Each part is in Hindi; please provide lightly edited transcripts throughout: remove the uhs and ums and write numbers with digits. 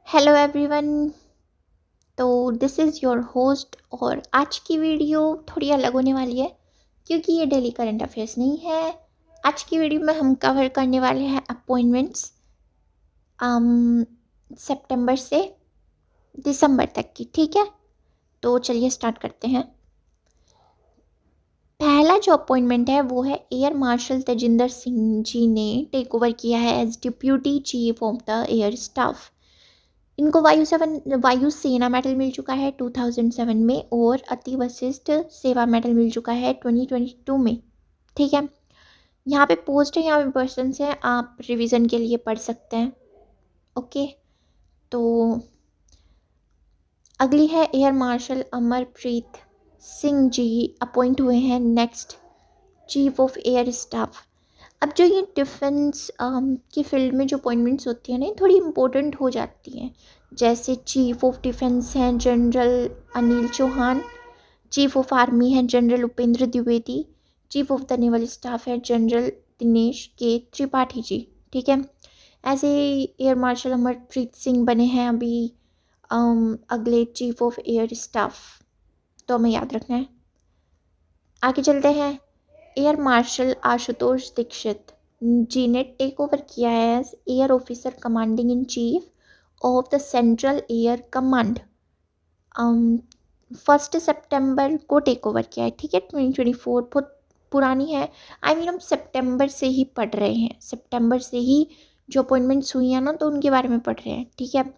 Hello everyone. तो दिस इज़ योर होस्ट और आज की वीडियो थोड़ी अलग होने वाली है क्योंकि ये डेली करंट अफेयर्स नहीं है। आज की वीडियो में हम कवर करने वाले हैं अपॉइंटमेंट्स सितंबर से दिसंबर तक की। ठीक है, तो चलिए स्टार्ट करते हैं। पहला जो अपॉइंटमेंट है वो है एयर मार्शल तेजिंदर सिंह जी ने टेक ओवर किया है as deputy chief of the air staff. इनको वायु सेना मेडल मिल चुका है 2007 में और अति वशिष्ठ सेवा मेडल मिल चुका है 2022 में। ठीक है, यहाँ पे पोस्ट है, यहाँ पे पर्सन है, आप रिवीजन के लिए पढ़ सकते हैं। ओके, तो अगली है air martial Amarpreet Singh ji appoint हुए हैं next chief of air staff. अब जो ये डिफेंस की फील्ड में जो अपॉइंटमेंट्स होती हैं ना, थोड़ी इम्पोर्टेंट हो जाती हैं। जैसे चीफ ऑफ डिफेंस हैं general Anil Chauhan, chief of army हैं general Upendra Dwivedi, chief of the naval staff है जनरल दिनेश के त्रिपाठी जी। ठीक है, ऐसे एयर मार्शल अमरप्रीत सिंह बने हैं अभी अगले चीफ ऑफ एयर स्टाफ, तो हमें याद रखना है। आगे चलते हैं। एयर मार्शल आशुतोष दीक्षित जी ने टेक ओवर किया है as air officer commanding in chief of the central air command. 1 सितंबर को टेक ओवर किया है। ठीक है, 2024 बहुत पुरानी है। हम सितंबर से ही पढ़ रहे हैं, सितंबर से ही जो अपॉइंटमेंट्स हुई हैं ना, तो उनके बारे में पढ़ रहे हैं। ठीक है,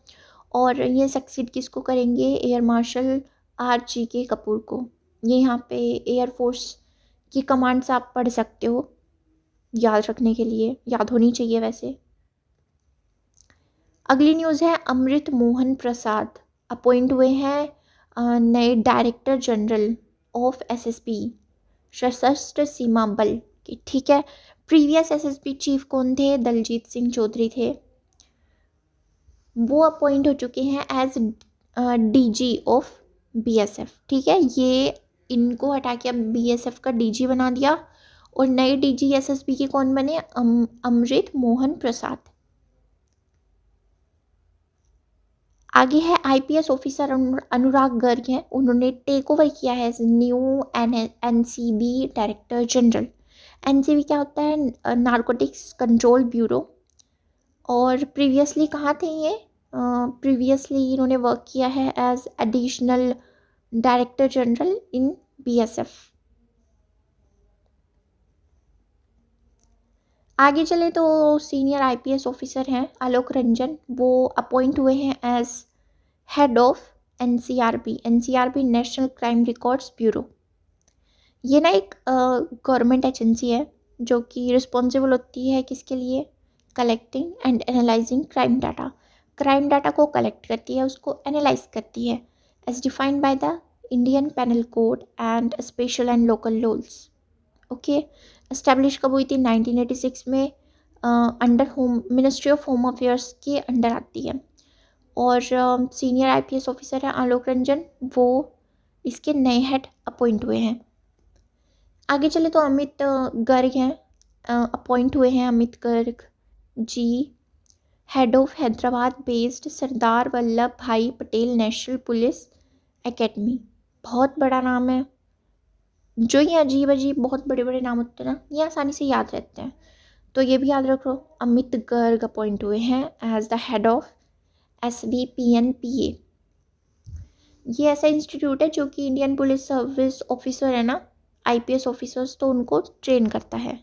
और ये सक्सीड किसको करेंगे? एयर मार्शल RGK कपूर को। ये यहाँ पे एयरफोर्स की कमांड्स आप पढ़ सकते हो याद रखने के लिए, याद होनी चाहिए वैसे। अगली न्यूज़ है अमृत मोहन प्रसाद अपॉइंट हुए हैं नए डायरेक्टर जनरल ऑफ SSB सशस्त्र सीमा बल के। ठीक है, प्रीवियस SSB चीफ कौन थे? दलजीत सिंह चौधरी थे, वो अपॉइंट हो चुके हैं एज DG ऑफ BSF। ठीक है, ये इनको हटा के अब BSF का DG बना दिया और नए DG SSB के कौन बने? अमृत मोहन प्रसाद। आगे है IPS ऑफिसर अनुराग गर्ग हैं, उन्होंने टेक ओवर किया है new NCB director general. NCB क्या होता है? Narcotics control bureau. और प्रीवियसली कहाँ थे ये? प्रीवियसली इन्होंने वर्क किया है as additional director general in BSF। आगे चले तो सीनियर IPS ऑफिसर हैं आलोक रंजन, वो अपॉइंट हुए हैं as head of NCRB national crime records bureau. ये ना एक गवर्नमेंट एजेंसी है जो कि रिस्पॉन्सिबल होती है किसके लिए? Collecting and analysing crime data को कलेक्ट करती है, उसको एनालाइज करती है as defined by the Indian penal code and special and local laws. Okay, establish कब हुई थी? 1986 में, under home ministry of home affairs के अंडर आती है। और सीनियर IPS ऑफिसर है आलोक रंजन, वो इसके नए हेड अपॉइंट हुए हैं। आगे चले तो अमित गर्ग हैं, अपॉइंट हुए हैं Amit Garg ji head of Hyderabad based Sardar Vallabh भाई पटेल नेशनल पुलिस एकेडमी। बहुत बड़ा नाम है, जो ये अजीब अजीब बहुत बड़े बड़े नाम होते हैं ना, ये आसानी से याद रहते हैं, तो ये भी याद रखो। अमित गर्ग अपॉइंट हुए हैं as the head of SVPNPA। ये ऐसा इंस्टीट्यूट है जो कि इंडियन पुलिस सर्विस ऑफिसर है ना, IPS ऑफिसर्स, तो उनको ट्रेन करता है।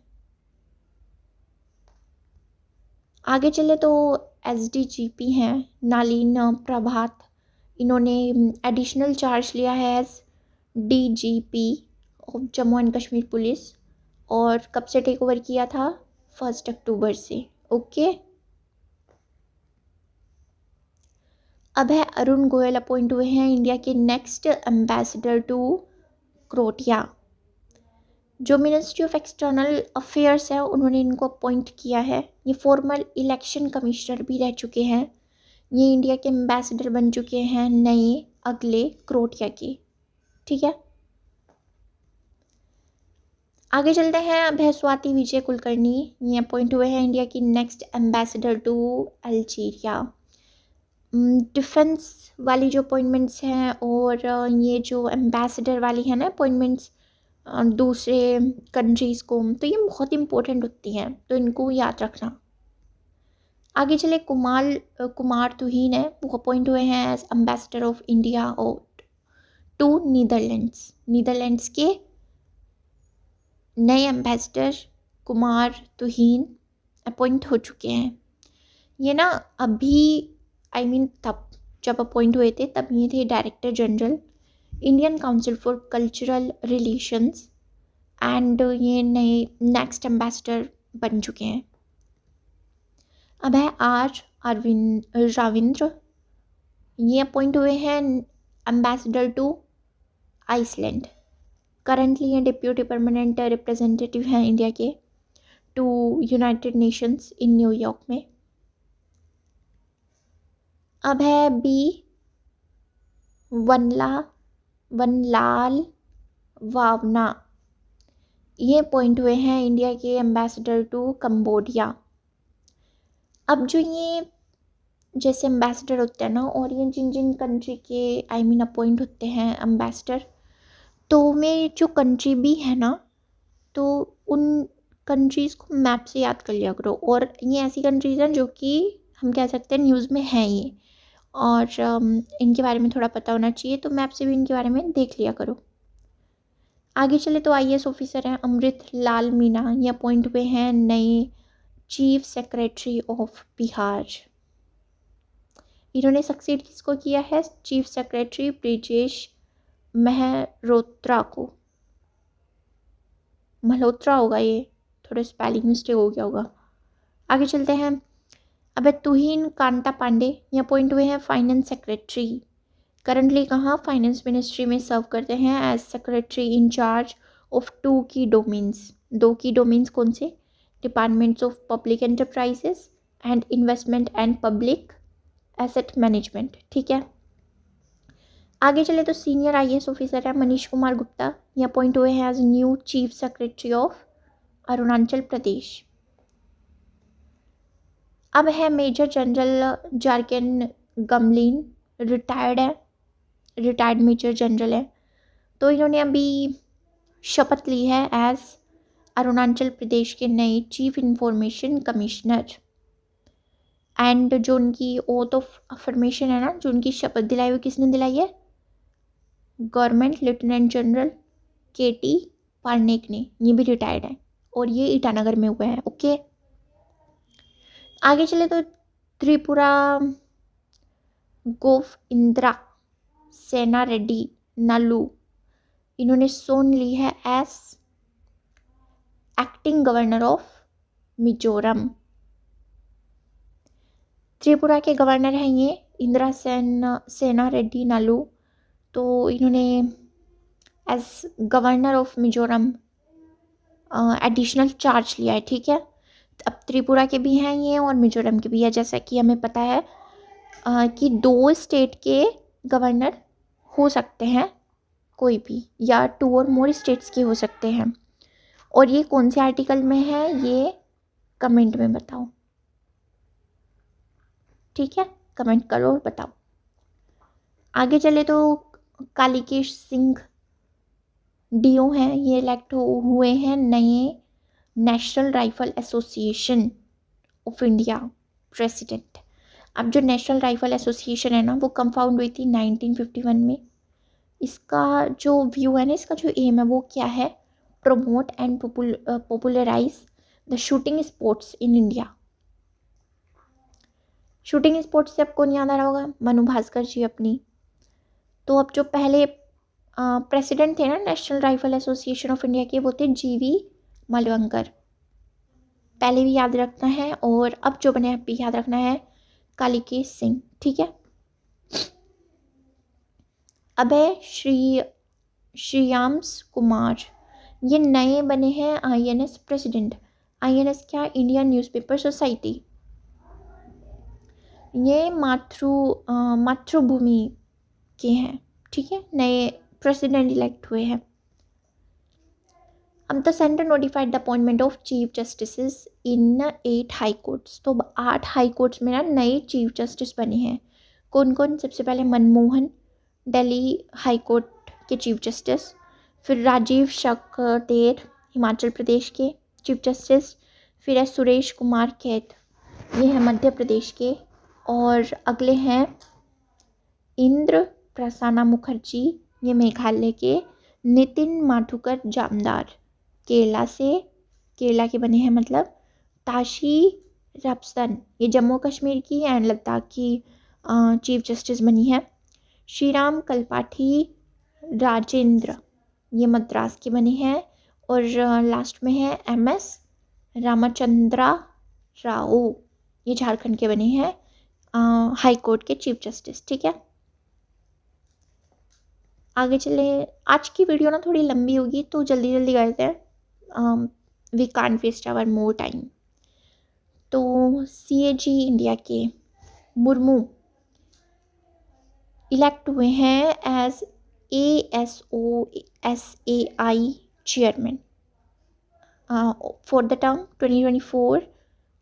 आगे चले तो SDGP हैं नालीन प्रभात, इन्होंने एडिशनल चार्ज लिया है as DGP of Jammu and Kashmir police. और कब से टेक ओवर किया था? 1 अक्टूबर से। ओके, अब है अरुण गोयल अपॉइंट हुए हैं इंडिया के नेक्स्ट एम्बेसडर टू क्रोएशिया। जो मिनिस्ट्री ऑफ एक्सटर्नल अफेयर्स है उन्होंने इनको अपॉइंट किया है। ये फॉर्मल इलेक्शन कमिश्नर भी रह चुके हैं, ये इंडिया के एम्बेसडर बन चुके हैं नए अगले क्रोएशिया के। ठीक है, आगे चलते हैं। अब है स्वाति विजय कुलकर्णी, ये अपॉइंट हुए हैं इंडिया की next ambassador to Algeria. Defence वाली जो अपॉइंटमेंट्स हैं और ये जो एम्बेसडर वाली है ना अपॉइंटमेंट्स दूसरे कंट्रीज़ को, तो ये बहुत इंपॉर्टेंट होती हैं, तो इनको याद रखना। आगे चले, कुमार तुहीन है, वो अपॉइंट हुए हैं एज एम्बेसडर ऑफ इंडिया और टू नीदरलैंड्स। नीदरलैंड्स के नए एम्बेसडर कुमार तुहीन अपॉइंट हो चुके हैं। ये ना अभी तब जब अपॉइंट हुए थे तब ये थे director general Indian council for cultural relations, and ये नए नेक्स्ट एम्बेसडर बन चुके हैं। अब है राविंद्र, ये अपॉइंट हुए हैं एम्बेसडर टू आइसलैंड। करंटली ये डिप्यूटी परमानेंट रिप्रेजेंटेटिव हैं इंडिया के to United Nations in New York में। अब है बी वनलाल वावना, ये अपॉइंट हुए हैं इंडिया के एम्बेसडर टू कंबोडिया। अब जो ये जैसे एम्बेसडर होते हैं ना, और ये जिन जिन कंट्री के अपॉइंट होते हैं एम्बेसडर, तो में जो कंट्री भी है ना, तो उन कंट्रीज़ को मैप से याद कर लिया करो। और ये ऐसी कंट्रीज़ हैं जो कि हम कह सकते हैं न्यूज़ में हैं ये, और इनके बारे में थोड़ा पता होना चाहिए, तो मैप से भी इनके बारे में देख लिया करो। आगे चले तो IAS ऑफिसर हैं अमृत लाल मीना, ये अपॉइंट हुए हैं नए चीफ सेक्रेटरी ऑफ बिहार। इन्होंने सक्सीड किसको किया है? चीफ सेक्रेटरी ब्रिजेश मेहरोत्रा को। मल्होत्रा होगा, ये थोड़ा स्पेलिंग मिस्टेक हो गया होगा। आगे चलते हैं। अब तुहीन कांता पांडे, ये अपॉइंट हुए हैं फाइनेंस सेक्रेटरी। करंटली कहाँ? फाइनेंस मिनिस्ट्री में सर्व करते हैं as secretary in charge of 2 की डोमेन्स। 2 की डोमेन्स कौन से? Departments of public enterprises and investment and public asset management. ठीक है, आगे चले तो सीनियर IAS ऑफिसर है मनीष कुमार गुप्ता, ये अपॉइंट हुए हैं as new chief secretary of Arunachal Pradesh. अब है major general Jarken Gamlin, retired है, रिटायर्ड मेजर जनरल है, तो इन्होंने अभी शपथ ली है एज अरुणाचल प्रदेश के नए चीफ इंफॉर्मेशन कमिश्नर। एंड जो उनकी ओथ ऑफ अफर्मेशन है ना, जो उनकी शपथ दिलाई, वो किसने दिलाई है? गवर्नमेंट लेफ्टिनेंट जनरल KT पार्नेक ने, ये भी रिटायर्ड है और ये ईटानगर में हुए हैं। ओके, आगे चले तो त्रिपुरा गोव इंदिरा सेना रेड्डी नालू, इन्होंने सोन ली है as acting governor of Mizoram. Tripura के गवर्नर हैं ये इंदिरा सेना रेड्डी नालू, तो इन्होंने as governor of Mizoram additional charge लिया है। ठीक है, अब त्रिपुरा के भी हैं ये और मिजोरम के भी है। जैसा कि हमें पता है कि 2 स्टेट के गवर्नर हो सकते हैं कोई भी, या 2 और मोर स्टेट्स के हो सकते हैं। और ये कौन से आर्टिकल में है ये कमेंट में बताओ। ठीक है, कमेंट करो और बताओ। आगे चले तो कालिकेश सिंह DO हैं, ये इलेक्ट हुए हैं नए national rifle association of India president. अब जो नेशनल राइफल एसोसिएशन है ना, वो कंफाउंड हुई थी 1951 में। इसका जो व्यू है ना, इसका जो एम है वो क्या है? Promote and popularise the shooting sports in India. Shooting sports से आपको नहीं याद आ रहा होगा? मनु भास्कर जी अपनी। तो अब जो पहले प्रेसिडेंट थे ना national rifle association of India के, वो थे GV मालवंकर। पहले भी याद रखना है और अब जो बने अब भी याद रखना है, कालिकेश सिंह। ठीक है, अब है श्रीयाम्स कुमार, ये नए बने हैं INS प्रेसिडेंट। INS क्या? Indian newspaper society. ये मातृभूमि के हैं। ठीक है, नए प्रेसिडेंट इलेक्ट हुए हैं। अब the centre notified the appointment of chief justice in 8 high courts, तो 8 हाई कोर्ट्स में ना नए चीफ जस्टिस बने हैं। कौन कौन? सबसे पहले मनमोहन, दिल्ली हाई कोर्ट के चीफ जस्टिस। फिर राजीव शकदेर, हिमाचल प्रदेश के चीफ जस्टिस। फिर है सुरेश कुमार कैथ, ये है मध्य प्रदेश के। और अगले हैं इंद्र प्रसन्ना मुखर्जी, ये मेघालय के। नितिन माथुकर जामदार, केरला के बने हैं मतलब। ताशी रब्सन, ये जम्मू कश्मीर की एंड लद्दाख की चीफ जस्टिस बनी है। श्रीराम कलपाठी राजेंद्र, ये मद्रास के बने हैं। और लास्ट में है MS रामचंद्रा राव, ये झारखंड के बने हैं हाई कोर्ट के चीफ जस्टिस। ठीक है, आगे चले। आज की वीडियो ना थोड़ी लंबी होगी तो जल्दी जल्दी करते हैं, we can't waste our more time. तो CAG इंडिया के मुर्मू इलेक्ट हुए हैं as ASOSAI chairman for the term 2024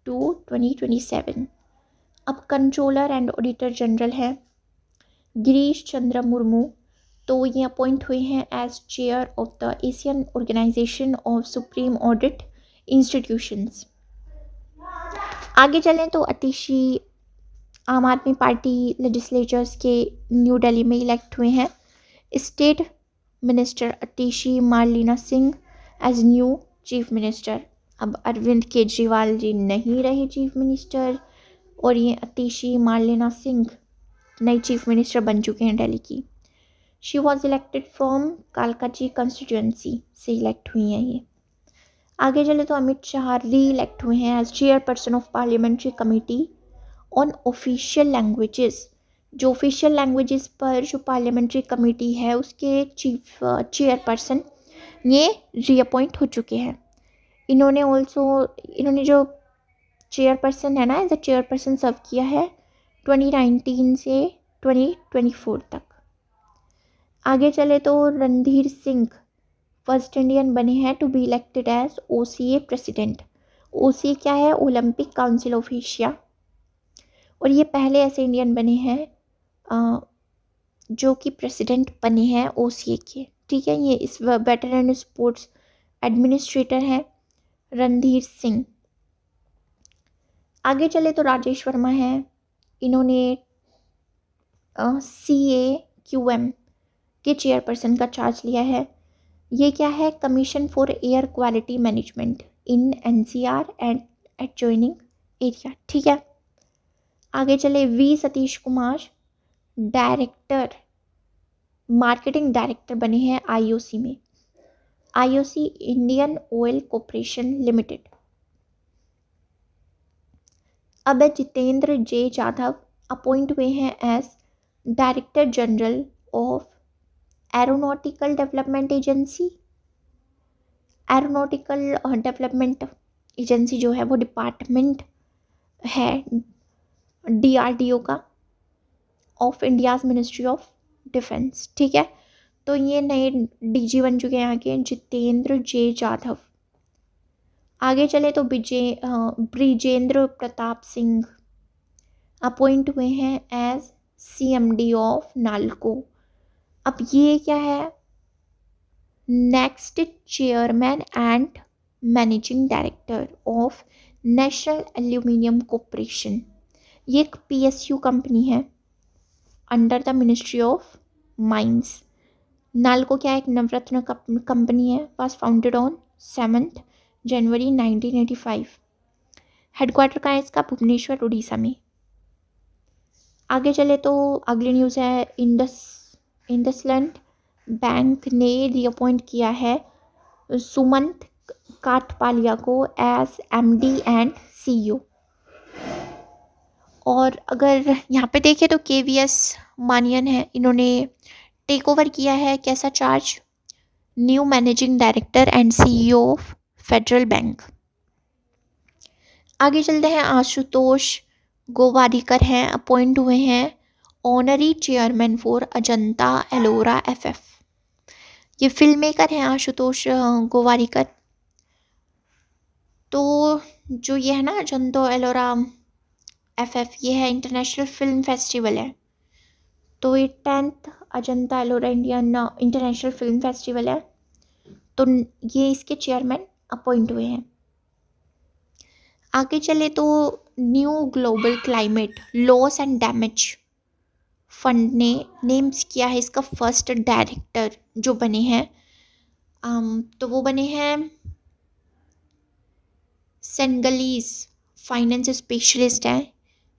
to 2027। अब कंट्रोलर एंड ऑडिटर जनरल है गिरीश चंद्र मुर्मू, तो ये अपॉइंट हुए हैं as chair of the Asian organisation of supreme audit institutions. आगे चलें तो अतिशी आम आदमी पार्टी लेजिस्लेचर्स के न्यू दिल्ली में इलेक्ट हुए हैं। State minister Atishi Marlena Singh as new chief minister. अब अरविंद केजरीवाल जी नहीं रहे चीफ मिनिस्टर और ये अतिशी मार्लिना सिंह नई चीफ मिनिस्टर बन चुके हैं दिल्ली की। She was elected from Kalkaji constituency से इलेक्ट हुई हैं ये। आगे चले तो अमित शाह री इलेक्ट हुए हैं as chairperson of parliamentary committee on official languages. जो ऑफिशियल लैंग्वेजेस पर जो पार्लियामेंट्री कमेटी है उसके चेयरपर्सन ये रीअपॉइंट हो चुके हैं। इन्होंने जो चेयरपर्सन है ना, एज अ चेयरपर्सन सर्व किया है 2019 से 2024 तक। आगे चले तो रणधीर सिंह फर्स्ट इंडियन बने हैं to be elected as OCA president. OCA क्या है? Olympic council of Asia. और ये पहले ऐसे इंडियन बने हैं जो कि प्रेसिडेंट बने हैं OCA के। ठीक है, ये इस वेटरन स्पोर्ट्स एडमिनिस्ट्रेटर हैं रणधीर सिंह। आगे चले तो राजेश वर्मा हैं, इन्होंने CAQM के चेयरपर्सन का चार्ज लिया है। ये क्या है? Commission for air quality management in NCR and adjoining area. ठीक है, आगे चले V Satish Kumar director marketing director बने हैं IOC में, IOC Indian oil corporation limited. अब जितेंद्र J जाधव अपॉइंट हुए हैं as director general of aeronautical development agency. Aeronautical development agency जो है वो डिपार्टमेंट है DRDO का, of India's ministry of defence. ठीक है, तो ये नए DG बन चुके हैं यहाँ के जितेंद्र J जाधव। आगे चले तो ब्रिजेंद्र प्रताप सिंह अपॉइंट हुए हैं एज CMD ऑफ नाल्को। अब ये क्या है? Next chairman and managing director of national aluminium corporation. ये एक PSU कंपनी है under the ministry of mines. NALCO क्या है? एक नवरत्न कंपनी है, was founded on 7 January 1985। Headquarter का है इसका भुवनेश्वर उड़ीसा में। आगे चले तो अगली न्यूज़ है इंडसलैंड बैंक ने रीअपॉइंट किया है सुमंत काठपालिया को एज MD एंड CEO। और अगर यहाँ पे देखें तो KVS मानियन है, इन्होंने टेक ओवर किया है कैसा charge? New managing director and CEO of federal bank. आगे चलते हैं, आशुतोष गोवारिकर हैं, अपॉइंट हुए हैं honorary chairman for Ajanta Ellora FF। ये फिल्म मेकर हैं आशुतोष गोवारिकर। तो जो ये है ना अजंता एलोरा FF, ये है इंटरनेशनल फिल्म फेस्टिवल है तो ये 10th Ajanta Ellora Indian international film festival है, तो ये इसके चेयरमैन अपॉइंट हुए हैं। आगे चले तो new global climate loss and damage fund ने नेम्स किया है इसका फर्स्ट डायरेक्टर जो बने हैं। तो वो बने हैं सेनेगलीज फाइनेंस स्पेशलिस्ट हैं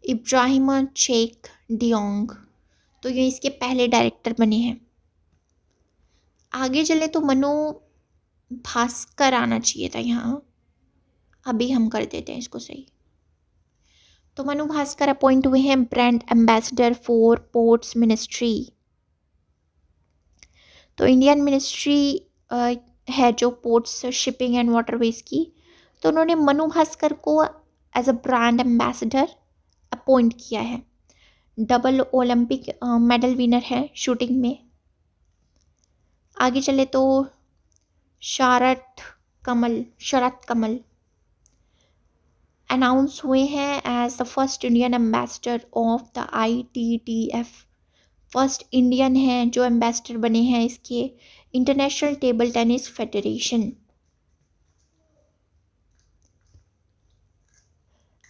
इब्राहिम चेक डियोंग, तो ये इसके पहले डायरेक्टर बने हैं। आगे चले तो मनु भास्कर आना चाहिए था यहाँ, अभी हम कर देते हैं इसको सही। तो मनु भास्कर अपॉइंट हुए हैं brand ambassador for ports ministry. तो इंडियन मिनिस्ट्री है जो पोर्ट्स शिपिंग एंड वाटरवेज की, तो उन्होंने मनु भास्कर को as a brand ambassador appoint किया है। डबल ओलंपिक मेडल विनर है शूटिंग में। आगे चले तो शरत कमल अनाउंस हुए हैं as the first Indian ambassador of the ITTF। First Indian हैं जो एम्बेसडर बने हैं इसके इंटरनेशनल टेबल टेनिस फेडरेशन।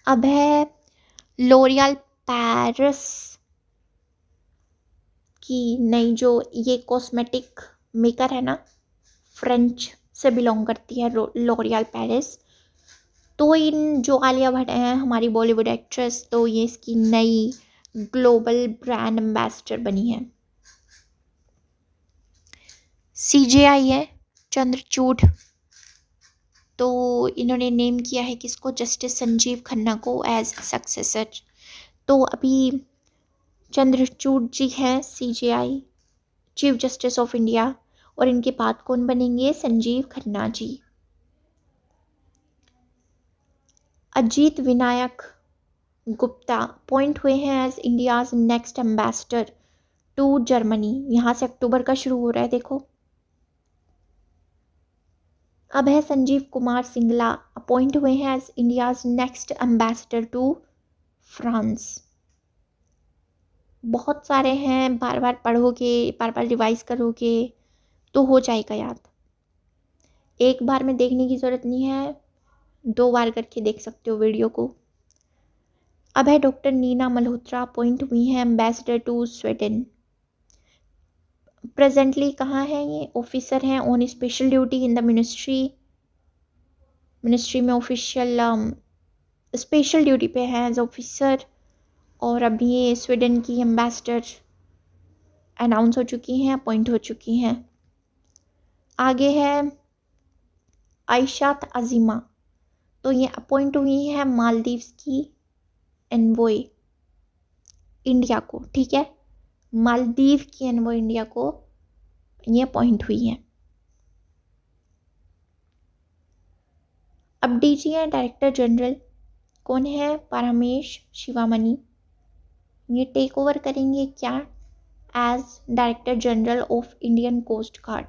अब है लोरियल पेरिस की नई, जो ये कॉस्मेटिक मेकर है ना, फ्रेंच से बिलोंग करती है लोरियल पेरिस। तो इन जो आलिया भट्ट हैं हमारी बॉलीवुड एक्ट्रेस, तो ये इसकी नई ग्लोबल ब्रांड एम्बेसडर बनी है। CJI है चंद्रचूड़, तो इन्होंने नेम किया है किसको, जस्टिस संजीव खन्ना को एज सक्सेसर। तो अभी चंद्रचूड़ जी हैं CJI chief justice of India, और इनके बाद कौन बनेंगे, संजीव खन्ना जी। अजीत विनायक गुप्ता अपॉइंट हुए हैं as India's next ambassador to Germany. यहाँ से अक्टूबर का शुरू हो रहा है देखो। अब है संजीव कुमार सिंगला अपॉइंट हुए हैं as India's next ambassador to France. बहुत सारे हैं, बार बार पढ़ोगे, बार बार रिवाइज करोगे तो हो जाएगा याद। एक बार में देखने की ज़रूरत नहीं है, 2 बार करके देख सकते हो वीडियो को। अब है डॉक्टर नीना मल्होत्रा अपॉइंट हुई हैं एम्बेसडर टू स्वीडन। प्रेजेंटली कहाँ है ये, ऑफिसर हैं on special duty in the ministry में ऑफिशियल स्पेशल ड्यूटी पे हैं एज ऑफिसर, और अभी ये स्वीडन की एम्बेसडर अनाउंस हो चुकी हैं, अपॉइंट हो चुकी हैं। आगे है आयशात अजीमा, तो ये अपॉइंट हुई है मालदीव्स की एनवॉय इंडिया को, ठीक है, मालदीव की एनवॉय इंडिया को ये अपॉइंट हुई है। अब DG है डायरेक्टर जनरल, कौन है, परमेश शिवामणि। ये टेक ओवर करेंगे क्या, as director general of Indian coast guard.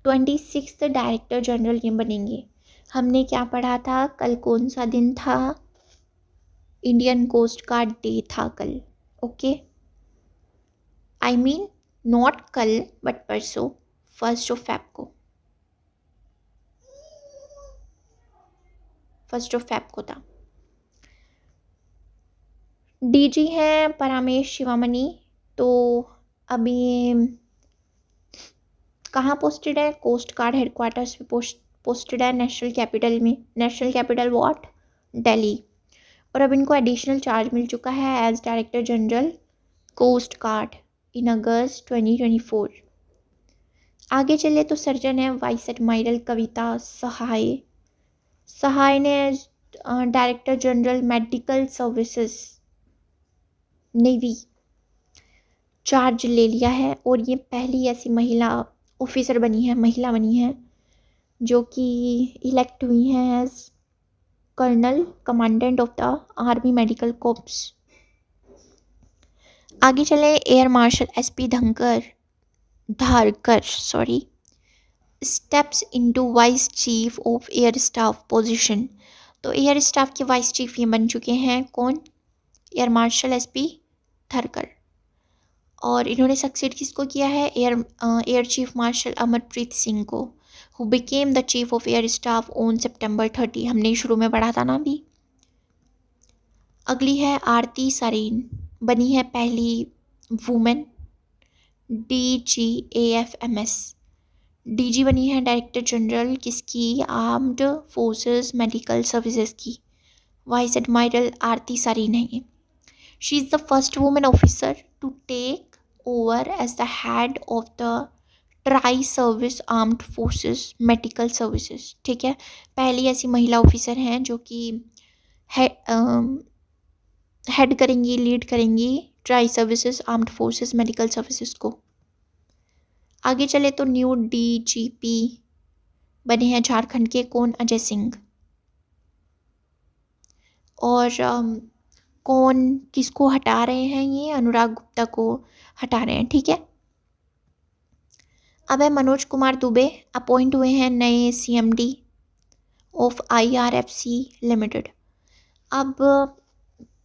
26th director general ये बनेंगे। हमने क्या पढ़ा था कल, कौन सा दिन था, इंडियन कोस्ट गार्ड डे था कल, ओके, आई मीन नॉट कल बट परसों 1 फेब को, 1 फेब को था। DG हैं परमेश शिवामणि, तो अभी कहाँ पोस्टेड है, कोस्ट गार्ड हेडक्वार्टर्स पे पोस्टेड है नेशनल कैपिटल में। National capital what, Delhi. और अब इनको एडिशनल चार्ज मिल चुका है as director general coast guard in August 2024। आगे चले तो सर्जन है वाइस एडमायरल कविता सहाय ने director general medical services navy charge ले लिया है, और ये पहली ऐसी महिला ऑफिसर बनी है जो कि इलेक्ट हुई हैं as colonel commandant of the army medical corps. आगे चले air marshal SP Dharkar steps into vice chief of air staff position. तो एयर स्टाफ के वाइस चीफ ये बन चुके हैं कौन, एयर मार्शल SP धारकर। और इन्होंने सक्सेड किसको किया है? Air chief marshal Amarpreet Singh को, who became the chief of air staff on September 30। हमने शुरू में पढ़ा था ना अभी। अगली है आरती सरीन, बनी है पहली वुमेन DGAFMS। DG बनी है डायरेक्टर जनरल किसकी? आर्म्ड फोर्सेस मेडिकल सर्विसेज की। वाइस एडमायरल आरती सरीन है ये। She is the first women officer to take over as the head of the tri service armed forces medical services. ठीक है, पहली ऐसी महिला ऑफिसर हैं जो कि हेड करेंगी, लीड करेंगी tri services armed forces medical services को। आगे चले तो न्यू DGP बने हैं झारखंड के, कौन? अजय सिंह। और कौन किसको हटा रहे हैं? ये अनुराग गुप्ता को हटा रहे हैं। ठीक है, अब है मनोज कुमार दुबे अपॉइंट हुए हैं नए CMD ऑफ IRFC लिमिटेड। अब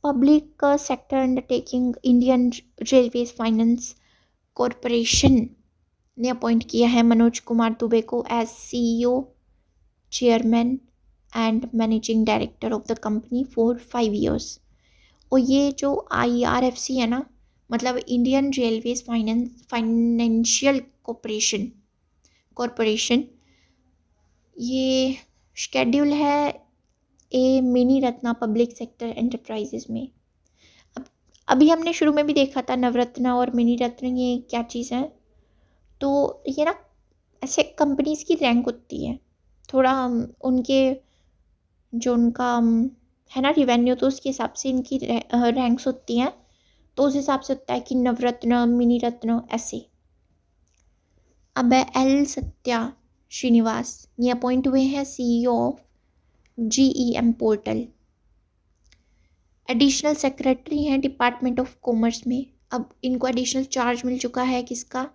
public sector undertaking Indian railways finance corporation ने अपॉइंट किया है मनोज कुमार दुबे को as CEO, chairman and managing director of the company for 5 years। और ये जो IRFC है ना, मतलब इंडियन रेलवेज फाइनेंशियल कॉरपोरेशन, ये शेड्यूल है a mini Ratna public sector enterprises में। अब अभी हमने शुरू में भी देखा था नवरत्ना और मिनी रत्न ये क्या चीज़ है। तो ये ना ऐसे कंपनीज़ की रैंक होती है, थोड़ा उनके जो उनका है ना रिवेन्यू, तो उसके हिसाब से इनकी रैंक्स होती हैं। तो उस हिसाब से होता है कि नवरत्न, मिनी रत्न, ऐसे। अब है L सत्या श्रीनिवास, ये अपॉइंट हुए हैं CEO of GEM portal. Additional secretary हैं डिपार्टमेंट ऑफ कॉमर्स में। अब इनको एडिशनल चार्ज मिल चुका है किसका?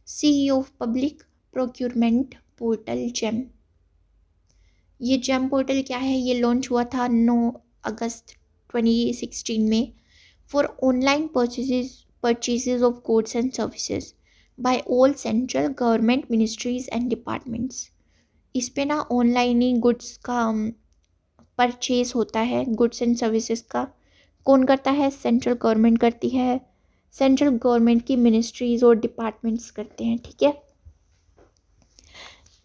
CEO of public procurement portal GeM. ये जेम पोर्टल क्या है? ये लॉन्च हुआ था 9 अगस्त 2016 में for online purchases of goods and services by all central government ministries and departments. इस पे ना ऑनलाइन ही गुड्स का परचेज होता है, गुड्स एंड सर्विसेज का। कौन करता है? सेंट्रल गवर्नमेंट करती है, सेंट्रल गवर्नमेंट की मिनिस्ट्रीज और डिपार्टमेंट्स करते हैं। ठीक है,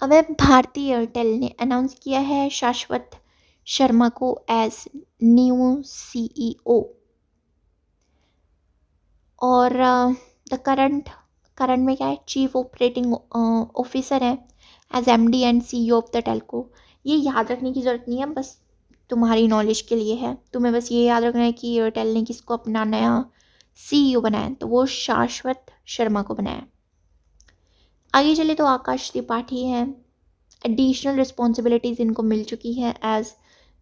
अब भारती एयरटेल ने अनाउंस किया है शाश्वत शर्मा को एज न्यू CEO। और द करंट में क्या है? चीफ ऑपरेटिंग ऑफिसर है as MD and CEO of the telco. ये याद रखने की ज़रूरत नहीं है, बस तुम्हारी नॉलेज के लिए है। तुम्हें बस ये याद रखना है कि एयरटेल ने किसको अपना नया CEO बनाया, तो वो शाश्वत शर्मा को बनाया। आगे चले तो आकाश त्रिपाठी हैं, एडिशनल रिस्पॉन्सिबिलिटीज़ इनको मिल चुकी है as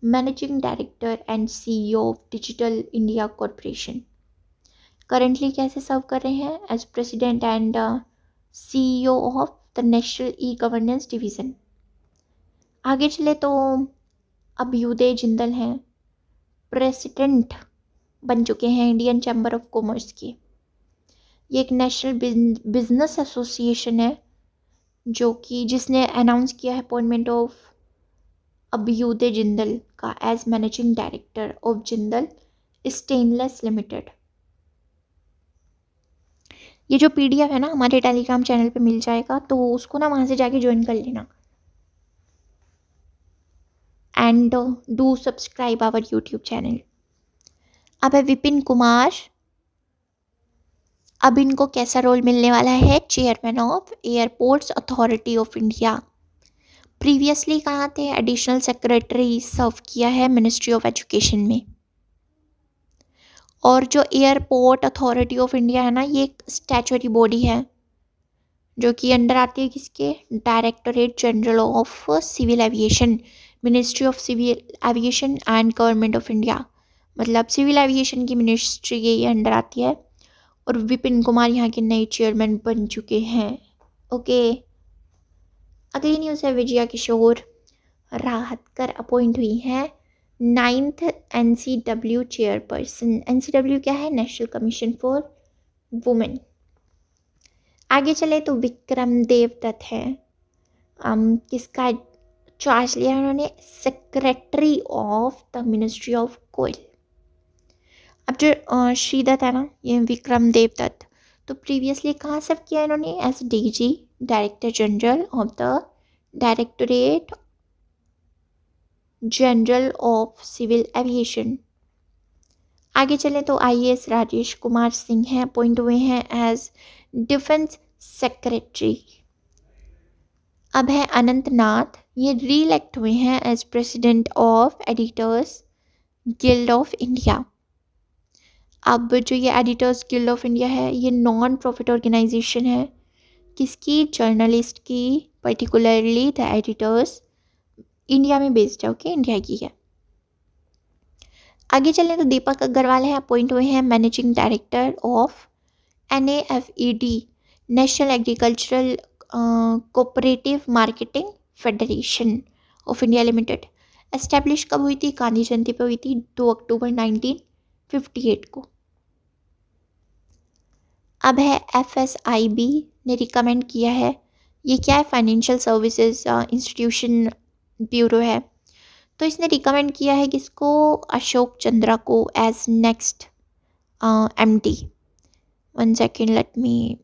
managing director and CEO of digital India corporation. Currently कैसे सर्व कर रहे हैं? As president and CEO of the national e governance division. आगे चले तो अभ्युदय जिंदल हैं, प्रेसिडेंट बन चुके हैं इंडियन चैम्बर ऑफ कॉमर्स के। ये एक नेशनल बिजनेस एसोसिएशन है जो कि जिसने अनाउंस किया है अपॉइंटमेंट ऑफ अभ्युदय जिंदल का as managing director of Jindal stainless limited. ये जो PDF है ना हमारे टेलीग्राम चैनल पे मिल जाएगा, तो उसको ना वहाँ से जाके ज्वाइन कर लेना and do subscribe our YouTube channel. अब है विपिन कुमार, अब इनको कैसा रोल मिलने वाला है? Chairman of airports authority of India. Previously कहाँ थे? एडिशनल सेक्रेटरी सर्व किया है मिनिस्ट्री ऑफ एजुकेशन में। और जो एयरपोर्ट अथॉरिटी ऑफ इंडिया है ना, ये एक स्टैचुटरी बॉडी है जो कि अंडर आती है किसके? Directorate general of civil aviation, ministry of civil aviation and government of India. मतलब सिविल एविएशन की मिनिस्ट्री ये अंडर आती है। और विपिन कुमार यहाँ के नए चेयरमैन बन चुके हैं। ओके, अगली न्यूज़ है विजया किशोर राहतकर अपॉइंट हुई हैं 9th NCW चेयरपर्सन। NCW क्या है? National commission for women. आगे चले तो विक्रम देवदत्त है, किसका चार्ज लिया उन्होंने? Secretary of the ministry of coal. अब जो श्रीदत्त है ना, ये विक्रम देवदत्त, तो प्रीवियसली कहाँ सर्व किया इन्होंने? As DG, director general of the directorate general of civil aviation. आगे चलें तो आईएएस राजेश कुमार सिंह हैं, अपॉइंट हुए हैं एज डिफेंस सेक्रेटरी। अब है अनंतनाथ, ये री इलेक्ट हुए हैं as president of editors guild of India. अब जो ये एडिटर्स गिल्ड ऑफ इंडिया है, ये नॉन प्रॉफिट ऑर्गेनाइजेशन है, किसकी? जर्नलिस्ट की, पर्टिकुलरली द एडिटर्स, इंडिया में बेस्ड है, ओके, इंडिया की है। आगे चलें तो दीपक अग्रवाल है, अपॉइंट हुए हैं managing director of NAFED, national agricultural cooperative marketing federation of India limited. Establish कब हुई थी? गांधी जयंती पर हुई थी, 2 अक्टूबर 1958 को। अब है FSIB ने रिकमेंड किया है, ये क्या है? फाइनेंशियल सर्विसेज इंस्टीट्यूशन ब्यूरो है, तो इसने रिकमेंड किया है किसको? अशोक चंद्रा को as next MD। 1 second, let me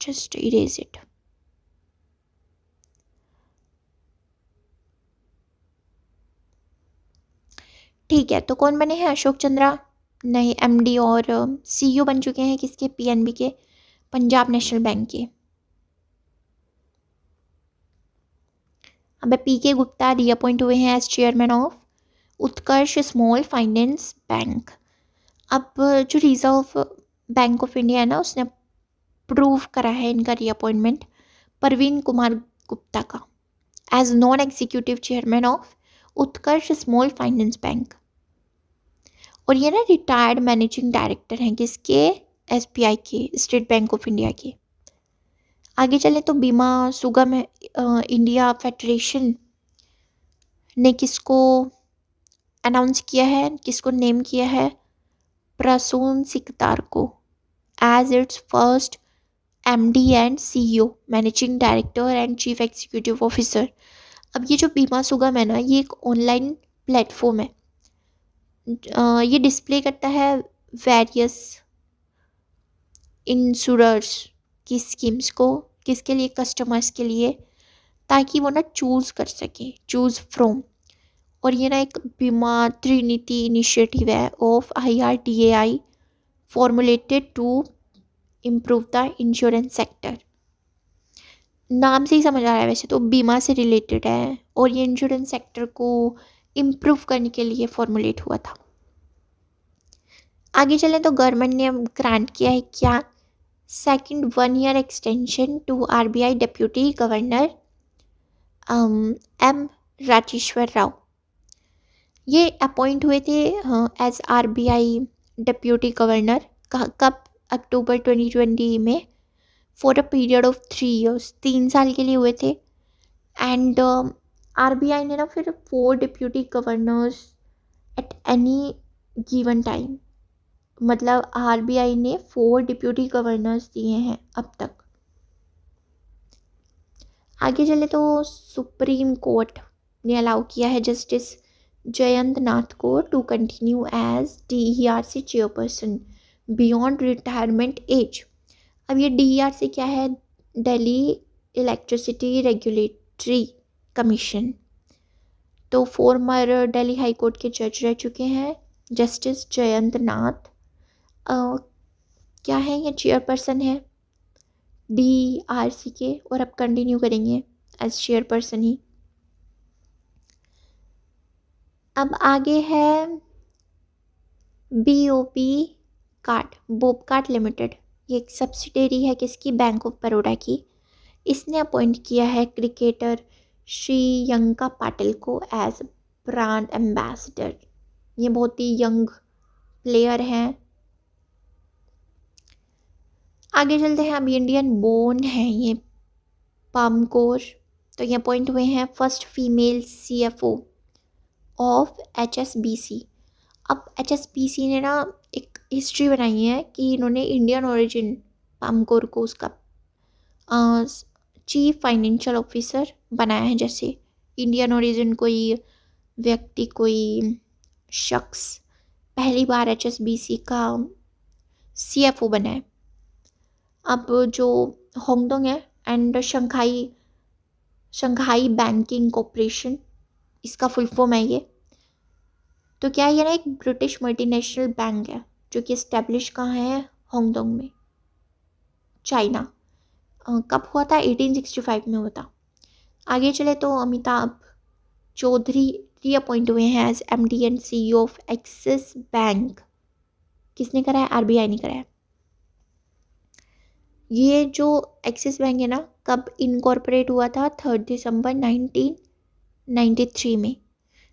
just erase it. ठीक है, तो कौन बने हैं? अशोक चंद्रा नहीं, MD, और CEO बन चुके हैं किसके? PNB के, पंजाब नेशनल बैंक के। अब PK गुप्ता रीअपॉइंट हुए हैं as chairman of Utkarsh small finance bank. अब जो रिजर्व बैंक ऑफ इंडिया है ना, उसने प्रूव करा है इनका रीअपॉइंटमेंट परवीन कुमार गुप्ता का as non executive chairman of Utkarsh small finance bank. और ये ना रिटायर्ड मैनेजिंग डायरेक्टर हैं किसके? SBI के, स्टेट बैंक ऑफ इंडिया के। आगे चले तो बीमा सुगम इंडिया फेडरेशन ने किसको अनाउंस किया है, किसको नेम किया है? प्रसून सिकदार को as its first MD and CEO, managing director and chief executive officer. अब ये जो बीमा सुगम है ना, ये एक ऑनलाइन प्लेटफॉर्म है, ये डिस्प्ले करता है वेरियस इंश्योरर्स की स्कीम्स को, किसके लिए? कस्टमर्स के लिए, ताकि वो ना चूज़ कर सके, चूज़ फ्रॉम। और ये ना एक बीमा त्रिनीति इनिशिएटिव है of IRDAI formulated to improve the insurance sector. नाम से ही समझ आ रहा है, वैसे तो बीमा से रिलेटेड है और ये इंश्योरेंस सेक्टर को इम्प्रूव करने के लिए फॉर्मुलेट हुआ था। आगे चलें तो गवर्नमेंट ने ग्रांट किया है क्या? Second 1 year extension to RBI deputy governor M Rajeshwar Rao. ये अपॉइंट हुए थे एज RBI डिप्यूटी गवर्नर कब? अक्टूबर 2020 में, for a period of 3 years, 3 साल के लिए हुए थे। एंड RBI ने ना फिर 4 deputy governors at any given time, मतलब RBI ने 4 डिप्यूटी गवर्नर्स दिए हैं अब तक। आगे चले तो सुप्रीम कोर्ट ने अलाउ किया है जस्टिस जयंत नाथ को to continue as DERC chairperson beyond retirement age. अब ये DERC क्या है? Delhi electricity regulatory commission. तो फॉर्मर दिल्ली हाई कोर्ट के जज रह चुके हैं जस्टिस जयंत नाथ। क्या है? ये चेयरपर्सन है DERC के और अब कंटिन्यू करेंगे एज चेयरपर्सन ही। अब आगे है BOP कार्ड, बोबकार्ड लिमिटेड, ये एक सब्सिडेरी है किसकी? बैंक ऑफ बड़ौदा की। इसने अपॉइंट किया है क्रिकेटर श्रीयंका पाटिल को एज ब्रांड एम्बेसडर। ये बहुत ही यंग प्लेयर हैं। आगे चलते हैं, अब इंडियन बोर्न है ये पाम कौर, तो ये अपॉइंट हुए हैं first female CFO of HSBC। अब HSBC ने ना एक हिस्ट्री बनाई है कि इन्होंने इंडियन ओरिजिन पामकोर को उसका चीफ फाइनेंशियल ऑफिसर बनाया है। जैसे इंडियन ओरिजिन कोई व्यक्ति, कोई शख्स पहली बार HSBC का CFO बना है। अब जो होंगडोंग है एंड शंघाई बैंकिंग कॉरपोरेशन, इसका फुल फॉर्म है ये। तो क्या ये ना एक ब्रिटिश मल्टीनेशनल बैंक है जो कि इस्टेब्लिश कहाँ है, होंगडोंग में, चाइना। कब हुआ था, 1865 में हुआ था। आगे चले तो अमिताभ चौधरी रीअपॉइंट हुए हैं as MD and CEO of Axis bank. किसने करा है, RBI ने करा है। ये जो एक्सिस बैंक है ना, कब इनकॉर्पोरेट हुआ था, 3 दिसंबर 1993 में।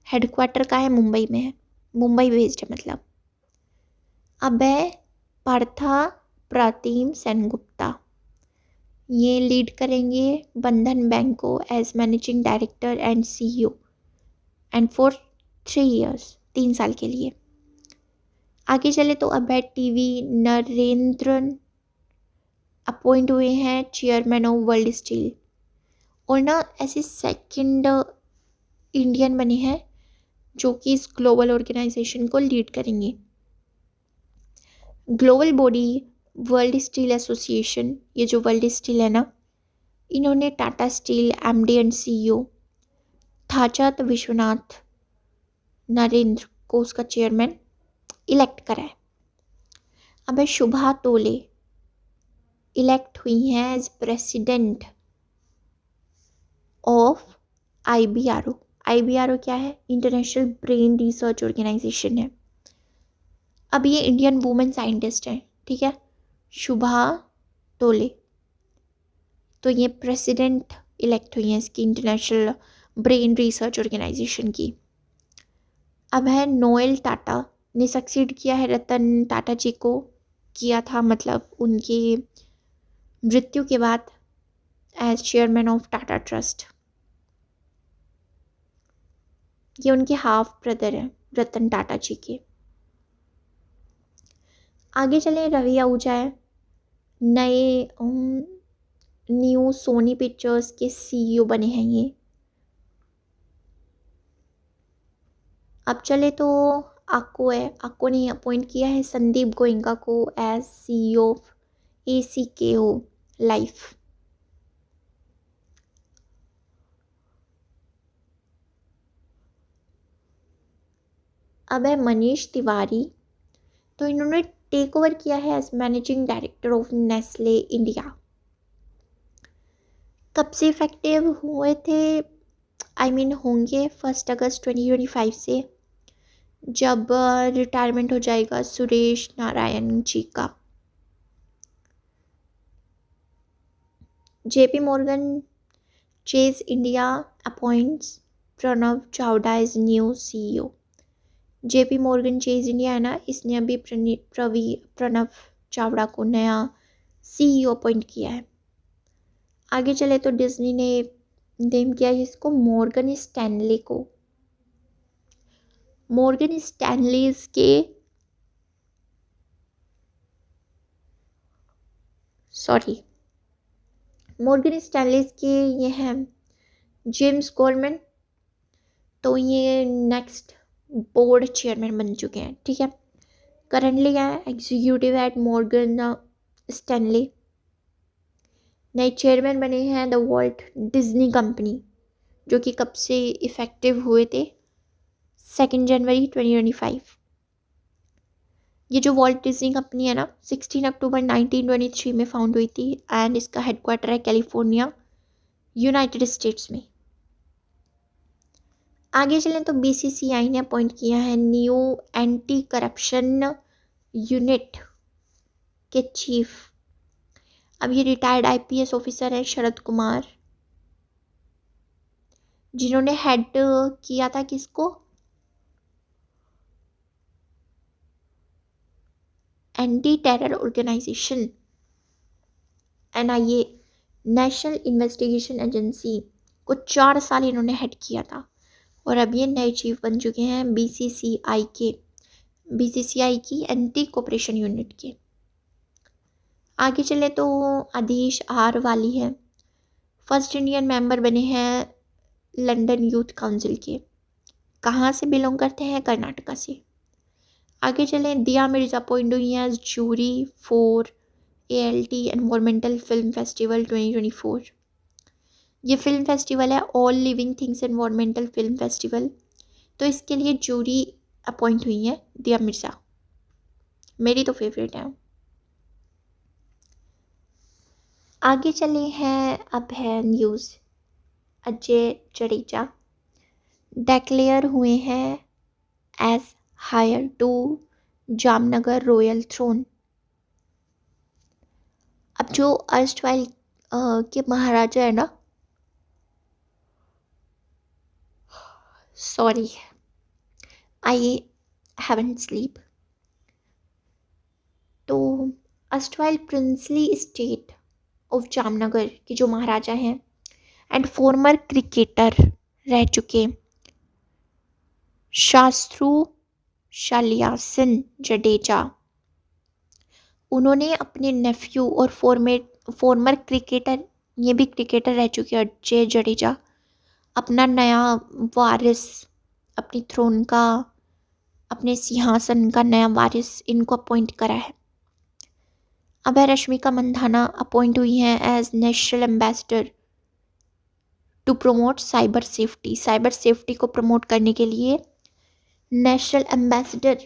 हेडक्वार्टर का है, मुंबई में है, मुंबई बेस्ड है मतलब। अब है पार्था प्रातिम सेनगुप्ता, ये लीड करेंगे बंधन बैंक को as managing director and CEO and for 3 years, 3 साल के लिए। आगे चले तो अब है TV नरेंद्रन अपॉइंट हुए हैं चेयरमैन ऑफ वर्ल्ड स्टील। और ना ऐसे सेकंड इंडियन बने हैं जो कि इस ग्लोबल ऑर्गेनाइजेशन को लीड करेंगे। Global body world steel association, ये जो वर्ल्ड स्टील है ना, इन्होंने Tata steel MD and CEO Thachat Viswanath Narendra को उसका चेयरमैन इलेक्ट करा है। अब है शुभा तोले इलेक्ट हुई हैं as president of IBRO। IBRO क्या है, इंटरनेशनल ब्रेन रिसर्च ऑर्गेनाइजेशन है। अब ये इंडियन वुमेन साइंटिस्ट हैं, ठीक है, शुभा तोले। तो ये प्रेसिडेंट इलेक्ट हुई हैं इसकी इंटरनेशनल ब्रेन रिसर्च ऑर्गेनाइजेशन की। अब है नोएल टाटा ने सक्सीड किया है रतन टाटा जी को, किया था मतलब उनकी मृत्यु के बाद, as chairman of Tata trust. ये उनके हाफ ब्रदर हैं रतन टाटा जी के। आगे चले, रवि आहूजा है, नए न्यू सोनी पिक्चर्स के CEO बने हैं ये। अब चले तो आक्को है, आक्को ने अपॉइंट किया है संदीप गोयंका को as CEO of ACKO life. अब है मनीष तिवारी, तो इन्होंने टेक ओवर किया है as managing director of Nestle India. कब से इफेक्टिव हुए थे, होंगे 1 अगस्त 2025 से, जब रिटायरमेंट हो जाएगा सुरेश नारायण जी का। JP Morgan Chase India appoints Pranav Chavda as new CEO। JP Morgan Chase India है ना, इसने अभी प्रणव चावड़ा को नया CEO अपॉइंट किया है। आगे चले तो डिज्नी ने नेम किया है इसको मॉर्गन स्टैनले को। मॉर्गन स्टैनलीज के मॉर्गन स्टैनलीज के ये हैं जेम्स गोल्डमैन, तो ये नेक्स्ट बोर्ड चेयरमैन बन चुके हैं, ठीक है। करंटली है एग्जीक्यूटिव एट मॉर्गन स्टैनली। नए चेयरमैन बने हैं द वॉल्ट डिज्नी कंपनी, जो कि कब से इफ़ेक्टिव हुए थे, 2 जनवरी 2025। ये जो वॉल्ट डिज्नी कंपनी है ना, 16 अक्टूबर 1923 में फाउंड हुई थी एंड इसका हेडक्वार्टर है कैलिफोर्निया, यूनाइटेड स्टेट्स में। आगे चलें तो BCCI ने अपॉइंट किया है न्यू एंटी करप्शन यूनिट के चीफ। अब ये रिटायर्ड IPS ऑफिसर है शरद कुमार, जिन्होंने हेड किया था किसको, anti terror organization NIA, national investigation agency को 4 साल इन्होंने हेड किया था। और अब ये नए चीफ बन चुके हैं BCCI की एंटी कोऑपरेशन यूनिट के। आगे चले तो आदिश आर वाली है, फर्स्ट इंडियन मेंबर बने हैं लंदन यूथ काउंसिल के। कहाँ से बिलोंग करते हैं? कर्नाटका से। आगे चलें, दिया मिर्जा अपॉइंट हुई हैं as jury for ALT environmental film festival 2024। ये फिल्म फेस्टिवल है all living things environmental film festival, तो इसके लिए जूरी अपॉइंट हुई है दिया मिर्ज़ा, मेरी तो फेवरेट है। आगे चले हैं, अब है न्यूज़, अजय जडेजा डेक्लेयर हुए हैं as heir to Jamnagar royal throne. अब जो अर्स्टवाइल के महाराजा है ना, सॉरी आई हैवंट स्लीप, तो erstwhile princely state of Jamnagar के जो महाराजा हैं एंड फॉर्मर क्रिकेटर रह चुके शास्त्रु शालियासन जडेजा, उन्होंने अपने नेफ्यू और फॉर्मर क्रिकेटर, ये भी क्रिकेटर रह चुके अजय जडेजा, अपना नया वारिस, अपनी थ्रोन का, अपने सिंहासन का नया वारिस इनको अपॉइंट करा है। अब है रश्मिका मंदाना अपॉइंट हुई हैं as national ambassador to promote cyber safety. Cyber safety को प्रमोट करने के लिए नेशनल एम्बेसडर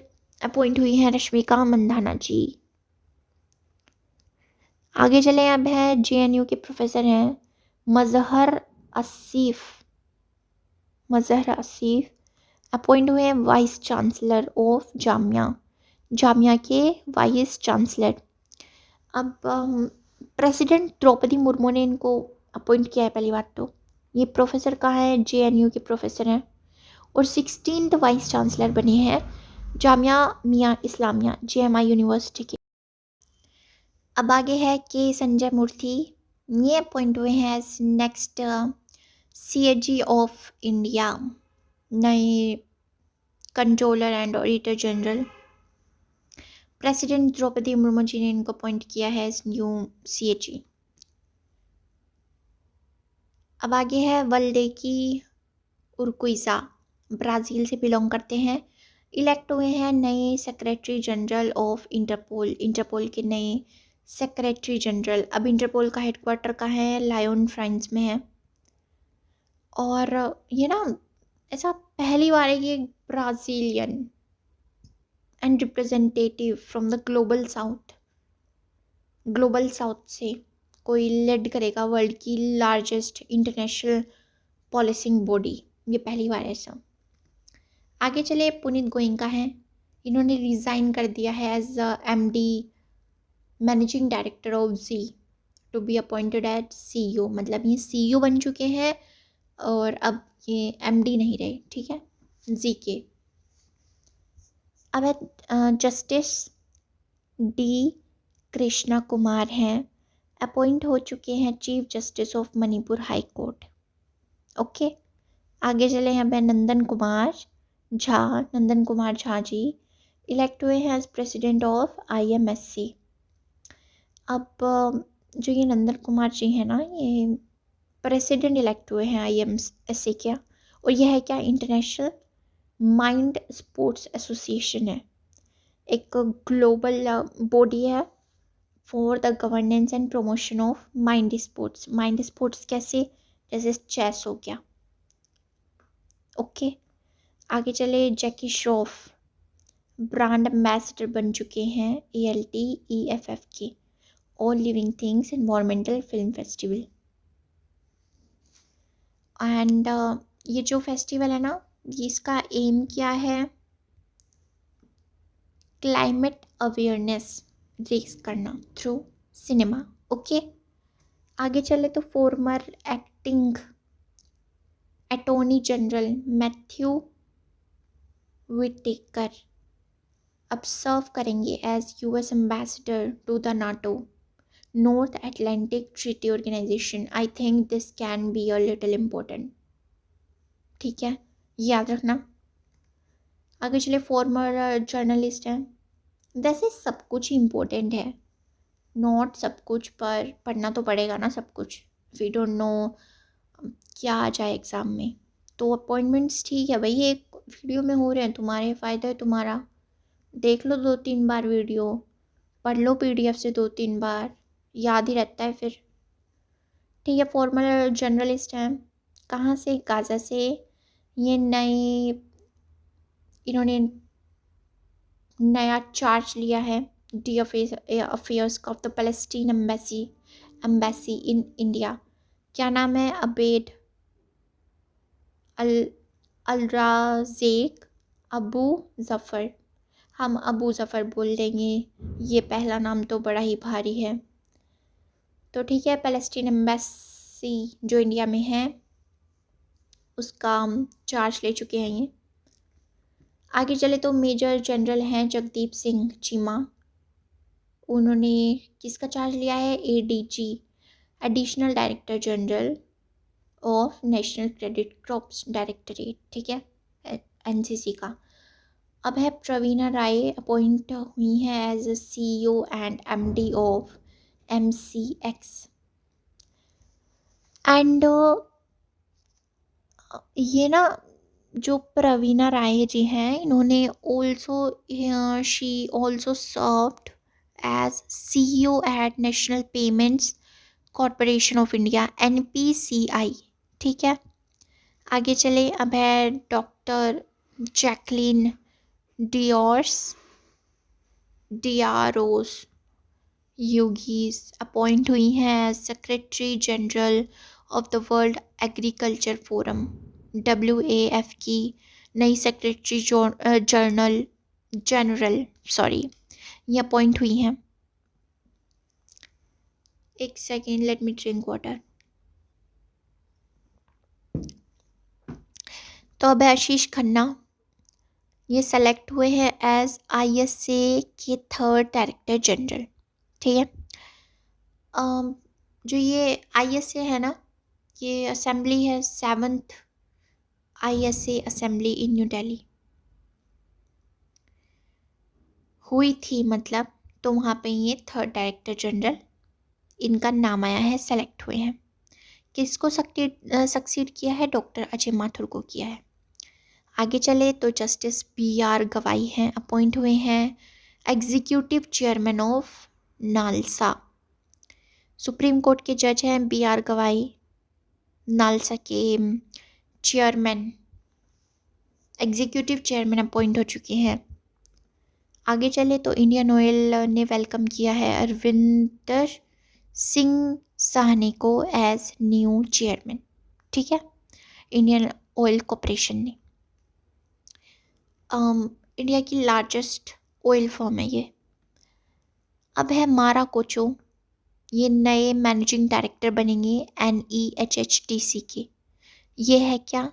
अपॉइंट हुई हैं रश्मिका मंदाना जी। आगे चलें, अब है JNU के प्रोफेसर हैं मजहर असीफ अपॉइंट हुए हैं वाइस चांसलर ऑफ जामिया के वाइस चांसलर। अब प्रेसिडेंट द्रौपदी मुर्मू ने इनको अपॉइंट किया है पहली बात तो। ये प्रोफेसर कहाँ है? JNU के प्रोफेसर हैं और 16th वाइस चांसलर बने हैं जामिया मिया इस्लामिया JMI यूनिवर्सिटी के। अब आगे है के संजय मूर्ति, ये अपॉइंट हुए हैं as next CAG of India, नए controller and auditor general. President Droupadi Murmu ji ने इनको अपॉइंट किया है एज न्यू CAG। अब आगे है वल्डेकी उर्कुइज़ा, ब्राज़ील से बिलोंग करते हैं, इलेक्ट हुए हैं नए सेक्रेटरी जनरल ऑफ इंटरपोल के नए सेक्रेटरी जनरल। अब इंटरपोल का हेडक्वार्टर कहाँ है? लायन फ्रांस में है। और ये ना ऐसा पहली बार है कि एक Brazilian and representative from the global south से कोई लीड करेगा वर्ल्ड की लार्जेस्ट इंटरनेशनल पॉलिसिंग बॉडी, ये पहली बार है ऐसा। आगे चले, पुनीत गोयनका हैं, इन्होंने रिज़ाइन कर दिया है as MD managing director of Zee to be appointed as CEO, मतलब ये CEO बन चुके हैं और अब ये MD नहीं रहे, ठीक है, जी के। अब जस्टिस D कृष्णा कुमार हैं, अपॉइंट हो चुके हैं chief justice of Manipur high court. Okay, आगे चले हैं नंदन कुमार झा जी इलेक्ट हुए हैं एज प्रेसिडेंट ऑफ IMSC। अब जो ये नंदन कुमार जी हैं ना, ये प्रेसिडेंट इलेक्ट हुए हैं IMSC क्या, और यह है क्या? इंटरनेशनल माइंड स्पोर्ट्स एसोसिएशन है, एक ग्लोबल बॉडी है for the governance and promotion of mind sports कैसे? जैसे चेस हो गया। ओके, आगे चले, जैकी श्रॉफ ब्रांड एम्बेसडर बन चुके हैं ALT EFF के all living things environmental film festival. And ये जो फेस्टिवल है ना, इसका एम क्या है? क्लाइमेट अवेयरनेस रेस करना थ्रू सिनेमा। ओके, आगे चले तो former acting attorney general Matthew Whitaker अब सर्व करेंगे as US ambassador to the NATO north Atlantic treaty organization. I think this can be a little important, ठीक है, याद रखना। आगे चले, फॉर्मर जर्नलिस्ट हैं, वैसे सब कुछ इम्पोर्टेंट है नॉट सब कुछ, पर पढ़ना तो पड़ेगा ना सब कुछ। वी डोंट नो क्या आ जाए एग्ज़ाम में। तो अपॉइंटमेंट्स ठीक है भाई, एक वीडियो में हो रहे हैं, तुम्हारे फ़ायदा है तुम्हारा। देख लो 2-3 बार वीडियो, पढ़ लो पीडीएफ से 2-3 बार, याद ही रहता है फिर। ठीक है, फॉर्मल जर्नलिस्ट हैं। कहाँ से? गाज़ा से। ये नए, इन्होंने नया चार्ज लिया है D affairs of the Palestine embassy in India. क्या नाम है? अबेद अल अलराज़ेक अबू ज़फ़र। हम अबू ज़फ़र बोल देंगे, ये पहला नाम तो बड़ा ही भारी है। तो ठीक है, पैलेस्टीन एम्बेसी जो इंडिया में है उसका चार्ज ले चुके हैं ये। आगे चले तो मेजर जनरल हैं जगदीप सिंह चीमा। उन्होंने किसका चार्ज लिया है? ADG, additional director general of national credit crops directorate. ठीक है, एनसीसी का। अब है प्रवीणा राय अपॉइंट हुई हैं as CEO and MD of MCX. And ये ना जो प्रवीणा राय जी हैं, इन्होंने she also served as CEO at national payments corporation of India NPCI. ठीक है, आगे चले। अब है डॉक्टर जैकलिन डियारोस यूगीज अपॉइंट हुई हैं secretary general of the world agriculture forum WAF की नई सेक्रेटरी जनरल ये अपॉइंट हुई हैं। एक second, let me drink water. तो अब आशीष खन्ना, ये सेलेक्ट हुए हैं एज ISA के 3rd डायरेक्टर जनरल। ठीक है, जो ये ISA है ना, ये असेंबली है 7th ISA assembly in new Delhi हुई थी, मतलब तो वहाँ पे ये 3rd डायरेक्टर जनरल इनका नाम आया है, सेलेक्ट हुए हैं। किसको सक्सीड किया है? डॉक्टर अजय माथुर को किया है। आगे चले तो जस्टिस BR गवाई हैं, अपॉइंट हुए हैं executive chairman of NALSA. Supreme court के जज हैं BR गवाई, नालसा के चेयरमैन, एग्जीक्यूटिव चेयरमैन अपॉइंट हो चुके हैं। आगे चले तो इंडियन ऑयल ने वेलकम किया है अरविंदर सिंह साहनी को एज न्यू चेयरमैन। ठीक है, इंडियन ऑयल कॉरपोरेशन ने। इंडिया की लार्जेस्ट ऑयल फर्म है ये। अब है मारा कोचो, ये नए मैनेजिंग डायरेक्टर बनेंगे NEHHDC के। ये है क्या?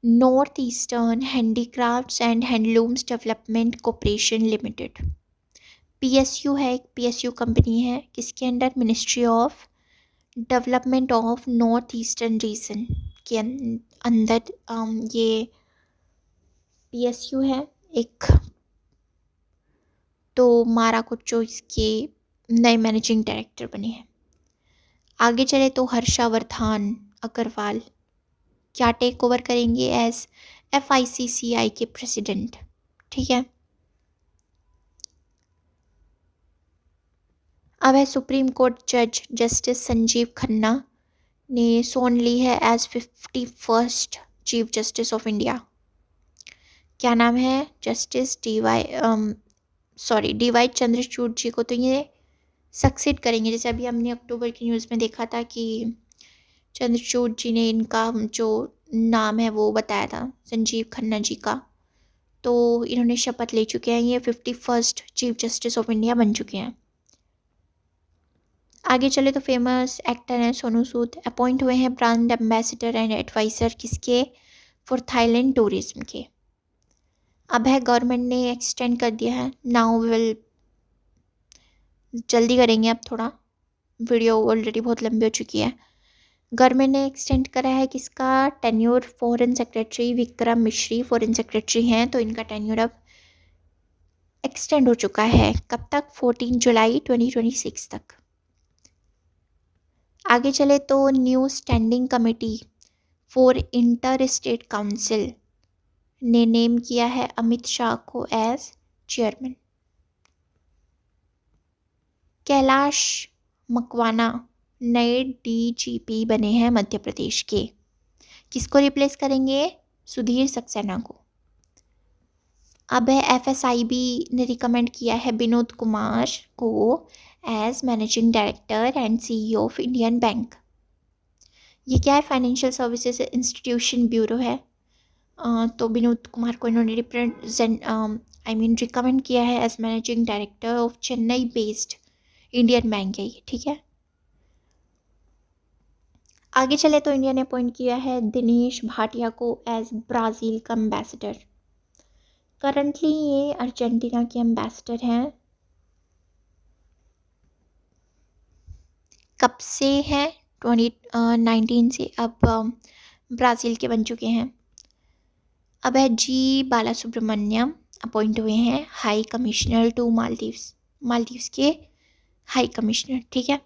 North eastern handicrafts and handlooms development corporation limited. PSU है, एक PSU कंपनी है, किसके under? Ministry of development of north eastern region के अंदर ये PSU है एक। तो मारा कोचो इसके नए मैनेजिंग डायरेक्टर बने हैं। आगे चले तो हर्षवर्धन अग्रवाल क्या टेक ओवर करेंगे एज FICCI के प्रेसिडेंट। ठीक है, अब है सुप्रीम कोर्ट जज जस्टिस संजीव खन्ना ने सोन ली है as 51st chief justice of India. क्या नाम है? जस्टिस DY चंद्रचूड़ जी को तो ये सक्सीड करेंगे। जैसे अभी हमने अक्टूबर की न्यूज़ में देखा था कि चंद्रचूड़ जी ने इनका जो नाम है वो बताया था, संजीव खन्ना जी का। तो इन्होंने शपथ ले चुके हैं, ये 51st chief justice of India बन चुके हैं। आगे चले तो फेमस एक्टर हैं सोनू सूद, अपॉइंट हुए हैं ब्रांड एम्बेसडर एंड एडवाइज़र किसके? फॉर थाईलैंड टूरिज्म के। अब है गवर्नमेंट ने एक्सटेंड कर दिया है, नाउ विल जल्दी करेंगे, अब थोड़ा वीडियो ऑलरेडी बहुत लंबी हो चुकी है। गवर्नमेंट ने एक्सटेंड करा है किसका टेन्योर? फॉरेन सेक्रेटरी विक्रम मिश्री फॉरेन सेक्रेटरी हैं, तो इनका टेन्योर अब एक्सटेंड हो चुका है। कब तक? 14 जुलाई 2026 तक। आगे चले तो new standing committee for inter state council ने नेम किया है अमित शाह को एज चेयरमैन। कैलाश मकवाना नए डीजीपी बने हैं मध्य प्रदेश के। किसको रिप्लेस करेंगे? सुधीर सक्सेना को। अब है एफएसआईबी ने रिकमेंड किया है विनोद कुमार को as managing director and CEO of Indian bank. ये क्या है? फाइनेंशियल सर्विसेज इंस्टीट्यूशन ब्यूरो है। तो विनोद कुमार को इन्होंने रिकमेंड किया है as managing director of Chennai based Indian bank है ये, ठीक है। आगे चले तो इंडिया ने अपॉइंट किया है दिनेश भाटिया को एज ब्राज़ील का एम्बेसडर। करंटली ये अर्जेंटीना के एम्बेसडर हैं। कब से है? 2019 से अब ब्राज़ील के बन चुके हैं। अब है जी बाला सुब्रमण्यम अपॉइंट हुए हैं हाई कमिश्नर टू मालदीव्स के हाई कमिश्नर, ठीक है।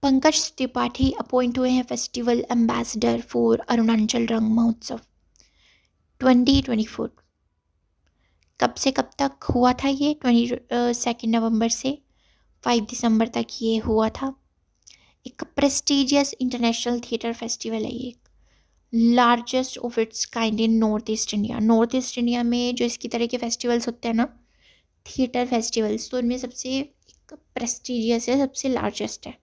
पंकज त्रिपाठी अपॉइंट हुए हैं फेस्टिवल एम्बेसडर फॉर अरुणाचल रंग महोत्सव 2024। कब से कब तक हुआ था ये? 22 नवंबर से 5 दिसंबर तक ये हुआ था। एक प्रेस्टिजियस इंटरनेशनल थिएटर फेस्टिवल है ये, largest of its kind in north east India. North east India में जो इसकी तरह के फेस्टिवल्स होते हैं ना, थिएटर फेस्टिवल्स, तो इनमें सबसे प्रेस्टिजियस है, सबसे लार्जेस्ट है।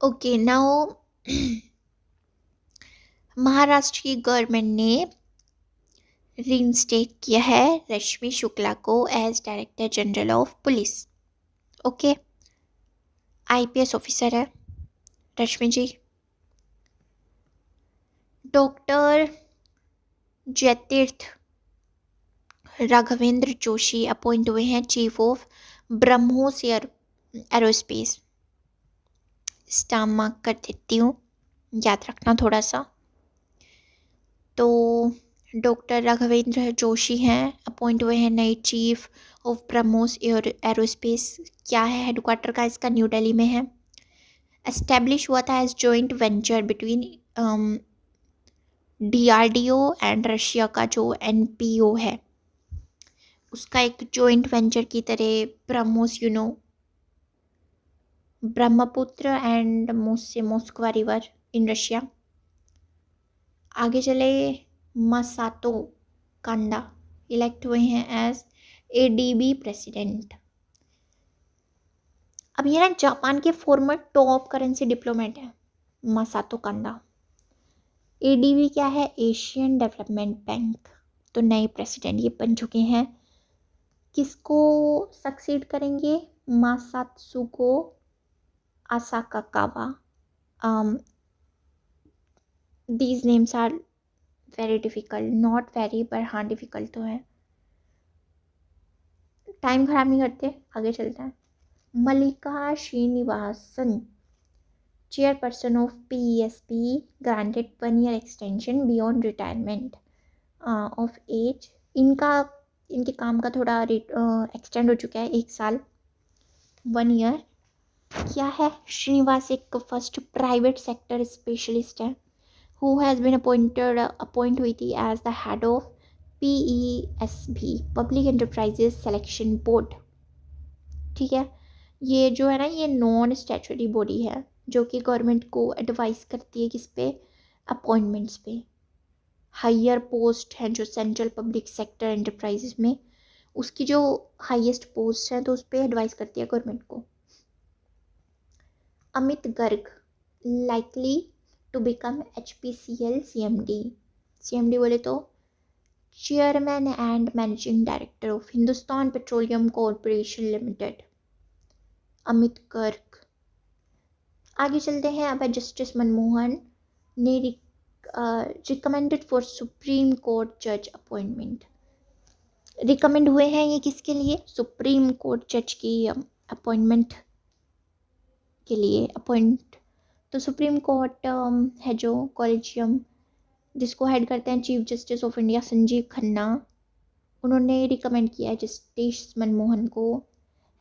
ओके नाउ महाराष्ट्र की गवर्नमेंट ने रीइंस्टेट किया है रश्मि शुक्ला को as director general of police. Okay, IPS officer है रश्मि जी। डॉक्टर जयतीर्थ राघवेंद्र जोशी अपॉइंट हुए हैं chief of BrahMos aerospace. Stamp mark कर देती हूँ, याद रखना थोड़ा सा। तो डॉक्टर राघवेंद्र जोशी हैं, अपॉइंट हुए हैं नए चीफ ऑफ ब्रह्मोस एरोस्पेस। क्या है हेडक्वार्टर का इसका? न्यू दिल्ली में है। एस्टेब्लिश हुआ था as joint venture between DRDO and Russia का जो एनपीओ है, उसका एक जॉइंट वेंचर की तरह BrahMos, Brahmaputra and Moskva river in Russia. आगे चले, मसातो कांडा इलेक्ट हुए हैं एज एडीबी प्रेसिडेंट। अब ये ना जापान के फॉर्मर टॉप करेंसी डिप्लोमेट है मसातो कांडा। एडीबी क्या है? Asian development bank. तो नए प्रेसिडेंट ये बन चुके हैं। किसको सक्सीड करेंगे? Masatsugu Asakawa. These names are very difficult, not very पर हाँ डिफ़िकल्ट तो है। टाइम खराब नहीं करते, आगे चलते हैं। Mallika Srinivasan chairperson of PSP granted 1 year extension beyond retirement of age. इनके काम का थोड़ा एक्सटेंड हो चुका है 1 साल, 1 year। क्या है? श्रीनिवास एक फर्स्ट प्राइवेट सेक्टर स्पेशलिस्ट है who has been appoint हुई थी as the head of PESB Public Enterprises Selection Board, ठीक है। ये जो है ना, ये नॉन स्टैचुटरी बॉडी है जो कि गवर्नमेंट को एडवाइस करती है किस पे? अपॉइंटमेंट्स पे। हायर पोस्ट हैं जो सेंट्रल पब्लिक सेक्टर एंटरप्राइजेस में, उसकी जो हाईएस्ट पोस्ट है तो उस पर एडवाइस करती है गवर्नमेंट को। Amit Garg likely to become HPCL CMD बोले तो chairman and managing director of Hindustan petroleum corporation limited, Amit Garg. आगे चलते हैं। अब जस्टिस मनमोहन ने रिकमेंडेड फॉर सुप्रीम कोर्ट जज अपॉइंटमेंट। रिकमेंड हुए हैं ये किसके लिए? सुप्रीम कोर्ट जज की अपॉइंटमेंट के लिए। तो सुप्रीम कोर्ट है जो कॉलेजियम जिसको हेड करते हैं chief justice of India Sanjiv Khanna. उन्होंने रिकमेंड किया है जस्टिस मनमोहन को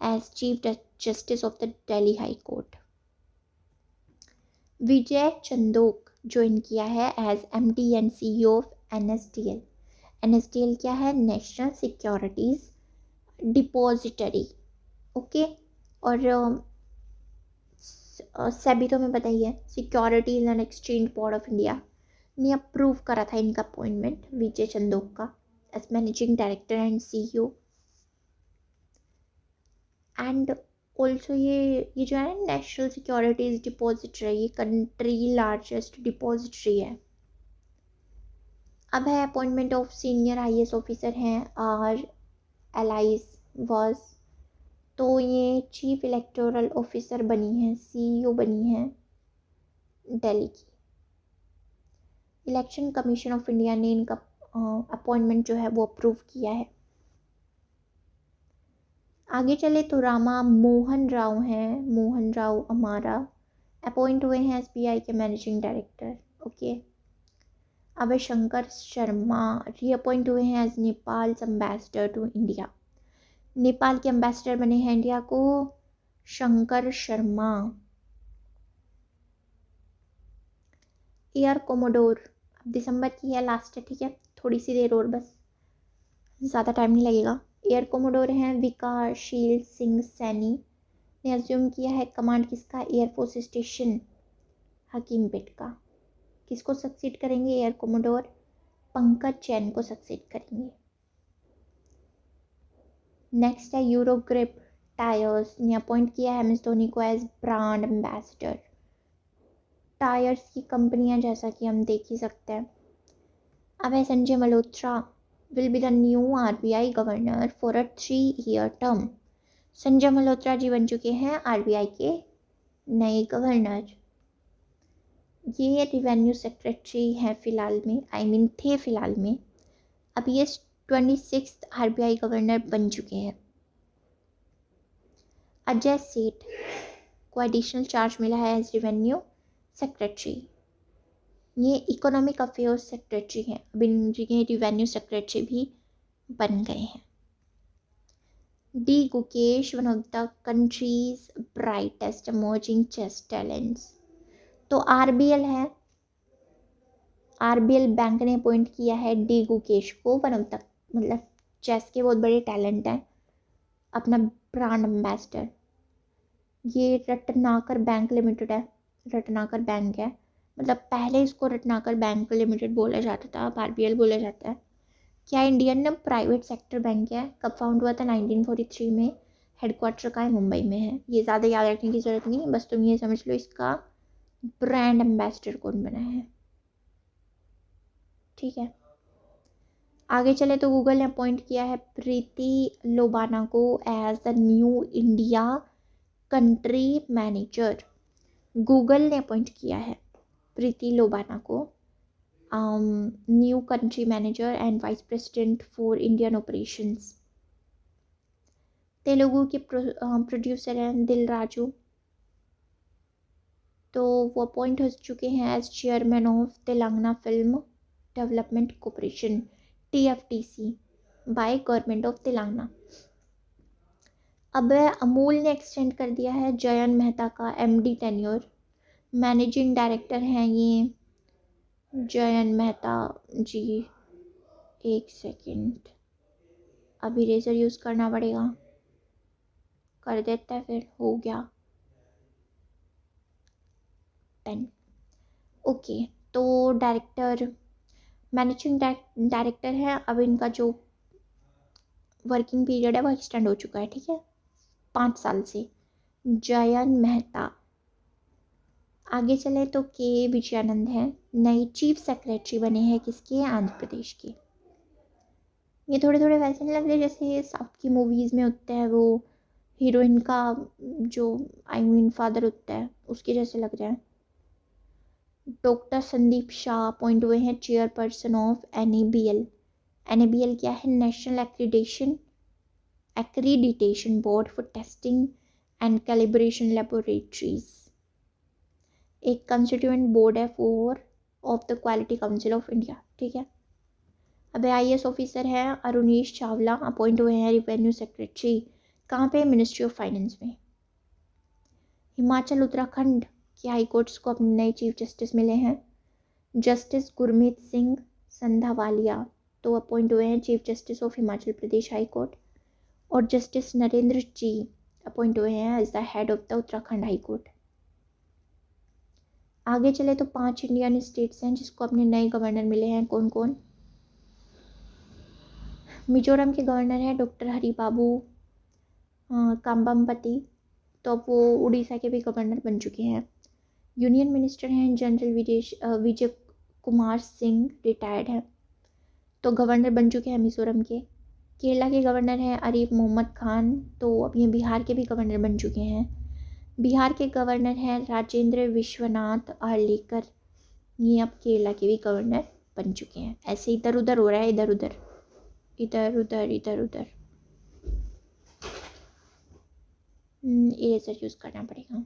as chief justice of the Delhi high court. Vijay Chandok join किया है as MD and CEO of NSDL. NSDL क्या है? National securities depository. ओके। और सेबी तो हमें पता ही है, securities and exchange board of India ने अप्रूव करा था इनका अपॉइंटमेंट विजय चंदोक का as managing director and CEO. And also ये जो है नेशनल सिक्योरिटीज डिपॉजिटरी, ये कंट्री लार्जेस्ट डिपॉजिटरी है। अब है appointment of senior IAS officer हैं आर एलाइज वॉज। तो ये चीफ इलेक्टोरल ऑफिसर बनी है, सीईओ बनी है दिल्ली की। इलेक्शन कमीशन ऑफ इंडिया ने इनका अपॉइंटमेंट जो है वो अप्रूव किया है। आगे चले तो रामा मोहन राव हैं, मोहन राव अमारा अपॉइंट हुए हैं एसबीआई के मैनेजिंग डायरेक्टर। ओके। अब शंकर शर्मा रीअपॉइंट हुए हैं as Nepal ambassador to India. Nepal के एम्बेसडर बने हैं इंडिया को शंकर शर्मा। एयर कोमोडोर अब दिसंबर की है, लास्ट है, ठीक है, थोड़ी सी देर और बस, ज़्यादा टाइम नहीं लगेगा। एयर कोमोडोर हैं विकासशील सिंह सैनी ने अज्यूम किया है कमांड किसका? एयरफोर्स स्टेशन हकीमपेट का। किसको सक्सीड करेंगे? एयर कोमोडोर पंकज जैन को सक्सीड करेंगे। नेक्स्ट है यूरोग्रिप टायर्स ने अपॉइंट किया है एमएस धोनी को एज ब्रांड एम्बेसडर। टायर्स की कंपनियां जैसा कि हम देख ही सकते हैं। अब है Sanjay Malhotra will be the new RBI governor for a 3-year term. Sanjay Malhotra ji बन चुके हैं आरबीआई के नए गवर्नर। ये रिवेन्यू सेक्रेटरी हैं फिलहाल में, थे फिलहाल में। अब ये 26th आरबीआई गवर्नर बन चुके हैं। अजय सेठ को एडिशनल चार्ज मिला है एज रिवेन्यू सेक्रेटरी। ये इकोनॉमिक अफेयर्स सेक्रेटरी हैं, अब ये रिवेन्यू सेक्रेटरी भी बन गए हैं। D Gukesh one of the country's brightest emerging chess talents. तो आरबीएल है, आरबीएल बैंक ने अपॉइंट किया है डी गुकेश को वन ऑफ द, मतलब चेस के बहुत बड़े टैलेंट हैं, अपना ब्रांड एम्बेसडर। ये रत्नाकर बैंक लिमिटेड है, रत्नाकर बैंक है, मतलब पहले इसको रत्नाकर बैंक लिमिटेड बोला जाता था, अब आरबीएल बोला जाता है। क्या इंडियन ना प्राइवेट सेक्टर बैंक है। कब फाउंड हुआ था? 1943 में। हेडक्वार्टर का है मुंबई में है। ये ज़्यादा याद रखने की ज़रूरत नहीं, बस तुम ये समझ लो इसका ब्रांड एम्बेसडर कौन बना है, ठीक है। आगे चले तो गूगल ने अपॉइंट किया है प्रीति लोबाना को as the new India country manager. Google ने अपॉइंट किया है प्रीति लोबाना को new country manager and vice president for Indian operations. Telugu के प्रोड्यूसर हैं दिल राजू, तो वो अपॉइंट हो चुके हैं as chairman of Telangana film development corporation TFTC by government of Telangana. अब अमूल ने एक्सटेंड कर दिया है जयन मेहता का MD टेन्योर। मैनेजिंग डायरेक्टर हैं ये जयन मेहता जी। एक सेकंड, अभी इरेजर यूज़ करना पड़ेगा, कर देता है, फिर हो गया 10। ओके, तो डायरेक्टर मैनेजिंग डायरेक्टर है। अब इनका जो वर्किंग पीरियड है वो एक्सटेंड हो चुका है, ठीक है, 5 साल से। जयन मेहता। आगे चले तो के विजयानंद हैं, नए चीफ सेक्रेटरी बने हैं किसके? आंध्र प्रदेश के। ये थोड़े थोड़े वैसे नहीं लग रहे जैसे साउथ की मूवीज़ में होता है, वो हीरोइन का जो फादर होता है उसके जैसे लग रहा है। डॉक्टर संदीप शाह अपॉइंट हुए हैं चेयरपर्सन ऑफ NABL। NABL क्या है? National accreditation board for testing and calibration laboratories. एक कंस्टिट्यूएंट बोर्ड है for of the quality council of India, ठीक है। अब IAS ऑफिसर है अरुणेश चावला, अपॉइंट हुए हैं रेवेन्यू सेक्रेटरी, कहाँ पे, मिनिस्ट्री ऑफ फाइनेंस में। हिमाचल उत्तराखंड के हाई कोर्ट्स को अपने नए चीफ जस्टिस मिले हैं, जस्टिस गुरमीत सिंह संधावालिया तो अपॉइंट हुए हैं chief justice of Himachal Pradesh high court, और जस्टिस नरेंद्र जी अपॉइंट हुए हैं as the head of the Uttarakhand high court. आगे चले तो 5 इंडियन स्टेट्स हैं जिसको अपने नए गवर्नर मिले हैं, कौन कौन। मिजोरम के गवर्नर हैं डॉक्टर हरिबाबू काम्बमपति, तो अब वो उड़ीसा के भी गवर्नर बन चुके हैं। यूनियन मिनिस्टर हैं जनरल विजय कुमार सिंह, रिटायर्ड है, तो गवर्नर बन चुके हैं मिजोरम के। केरला के गवर्नर हैं आरिफ मोहम्मद खान, तो अब ये बिहार के भी गवर्नर बन चुके हैं। बिहार के गवर्नर हैं राजेंद्र विश्वनाथ आर्लेकर, ये अब केरला के भी गवर्नर बन चुके हैं। ऐसे इधर उधर हो रहा है, इधर उधर इधर उधर इधर उधर। इरेजर यूज़ करना पड़ेगा।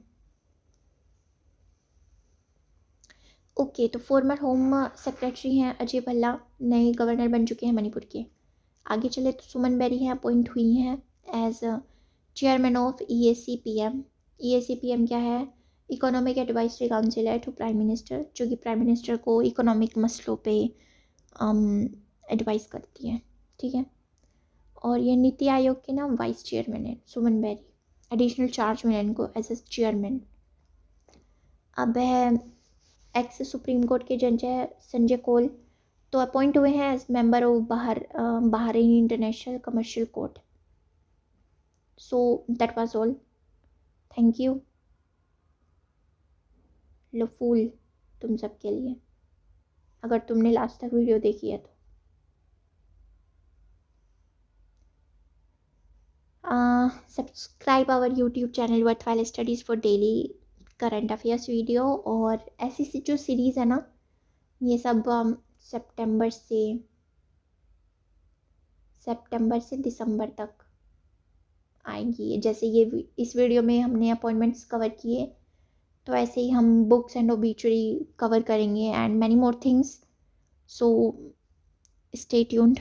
ओके, तो फॉर्मर होम सेक्रेटरी हैं अजय भल्ला, नए गवर्नर बन चुके हैं मणिपुर के। आगे चले तो सुमन बेरी हैं, अपॉइंट हुई हैं as chairman of EACPM। EACPM क्या है, इकोनॉमिक एडवाइजरी काउंसिल है टू प्राइम मिनिस्टर, जो कि प्राइम मिनिस्टर को इकोनॉमिक मसलों पे एडवाइस करती है, ठीक है। और ये नीति आयोग के ना वाइस चेयरमैन है सुमन बेरी, एडिशनल चार्ज मिला इनको एज ए चेयरमैन। अब है एक्स सुप्रीम कोर्ट के जज है संजय कौल, तो अपॉइंट हुए हैं as member of Bahrain international commercial court. So that was all, thank you. लो फूल तुम सब के लिए, अगर तुमने लास्ट तक वीडियो देखी है तो। Subscribe our YouTube channel worthwhile studies for daily current affairs video, और ऐसी सी जो सीरीज़ है ना, ये सब सितंबर से दिसंबर तक आएंगी। जैसे ये इस वीडियो में हमने अपॉइंटमेंट्स कवर किए, तो ऐसे ही हम बुक्स एंड ओबिचुरी कवर करेंगे and many more things. So stay tuned.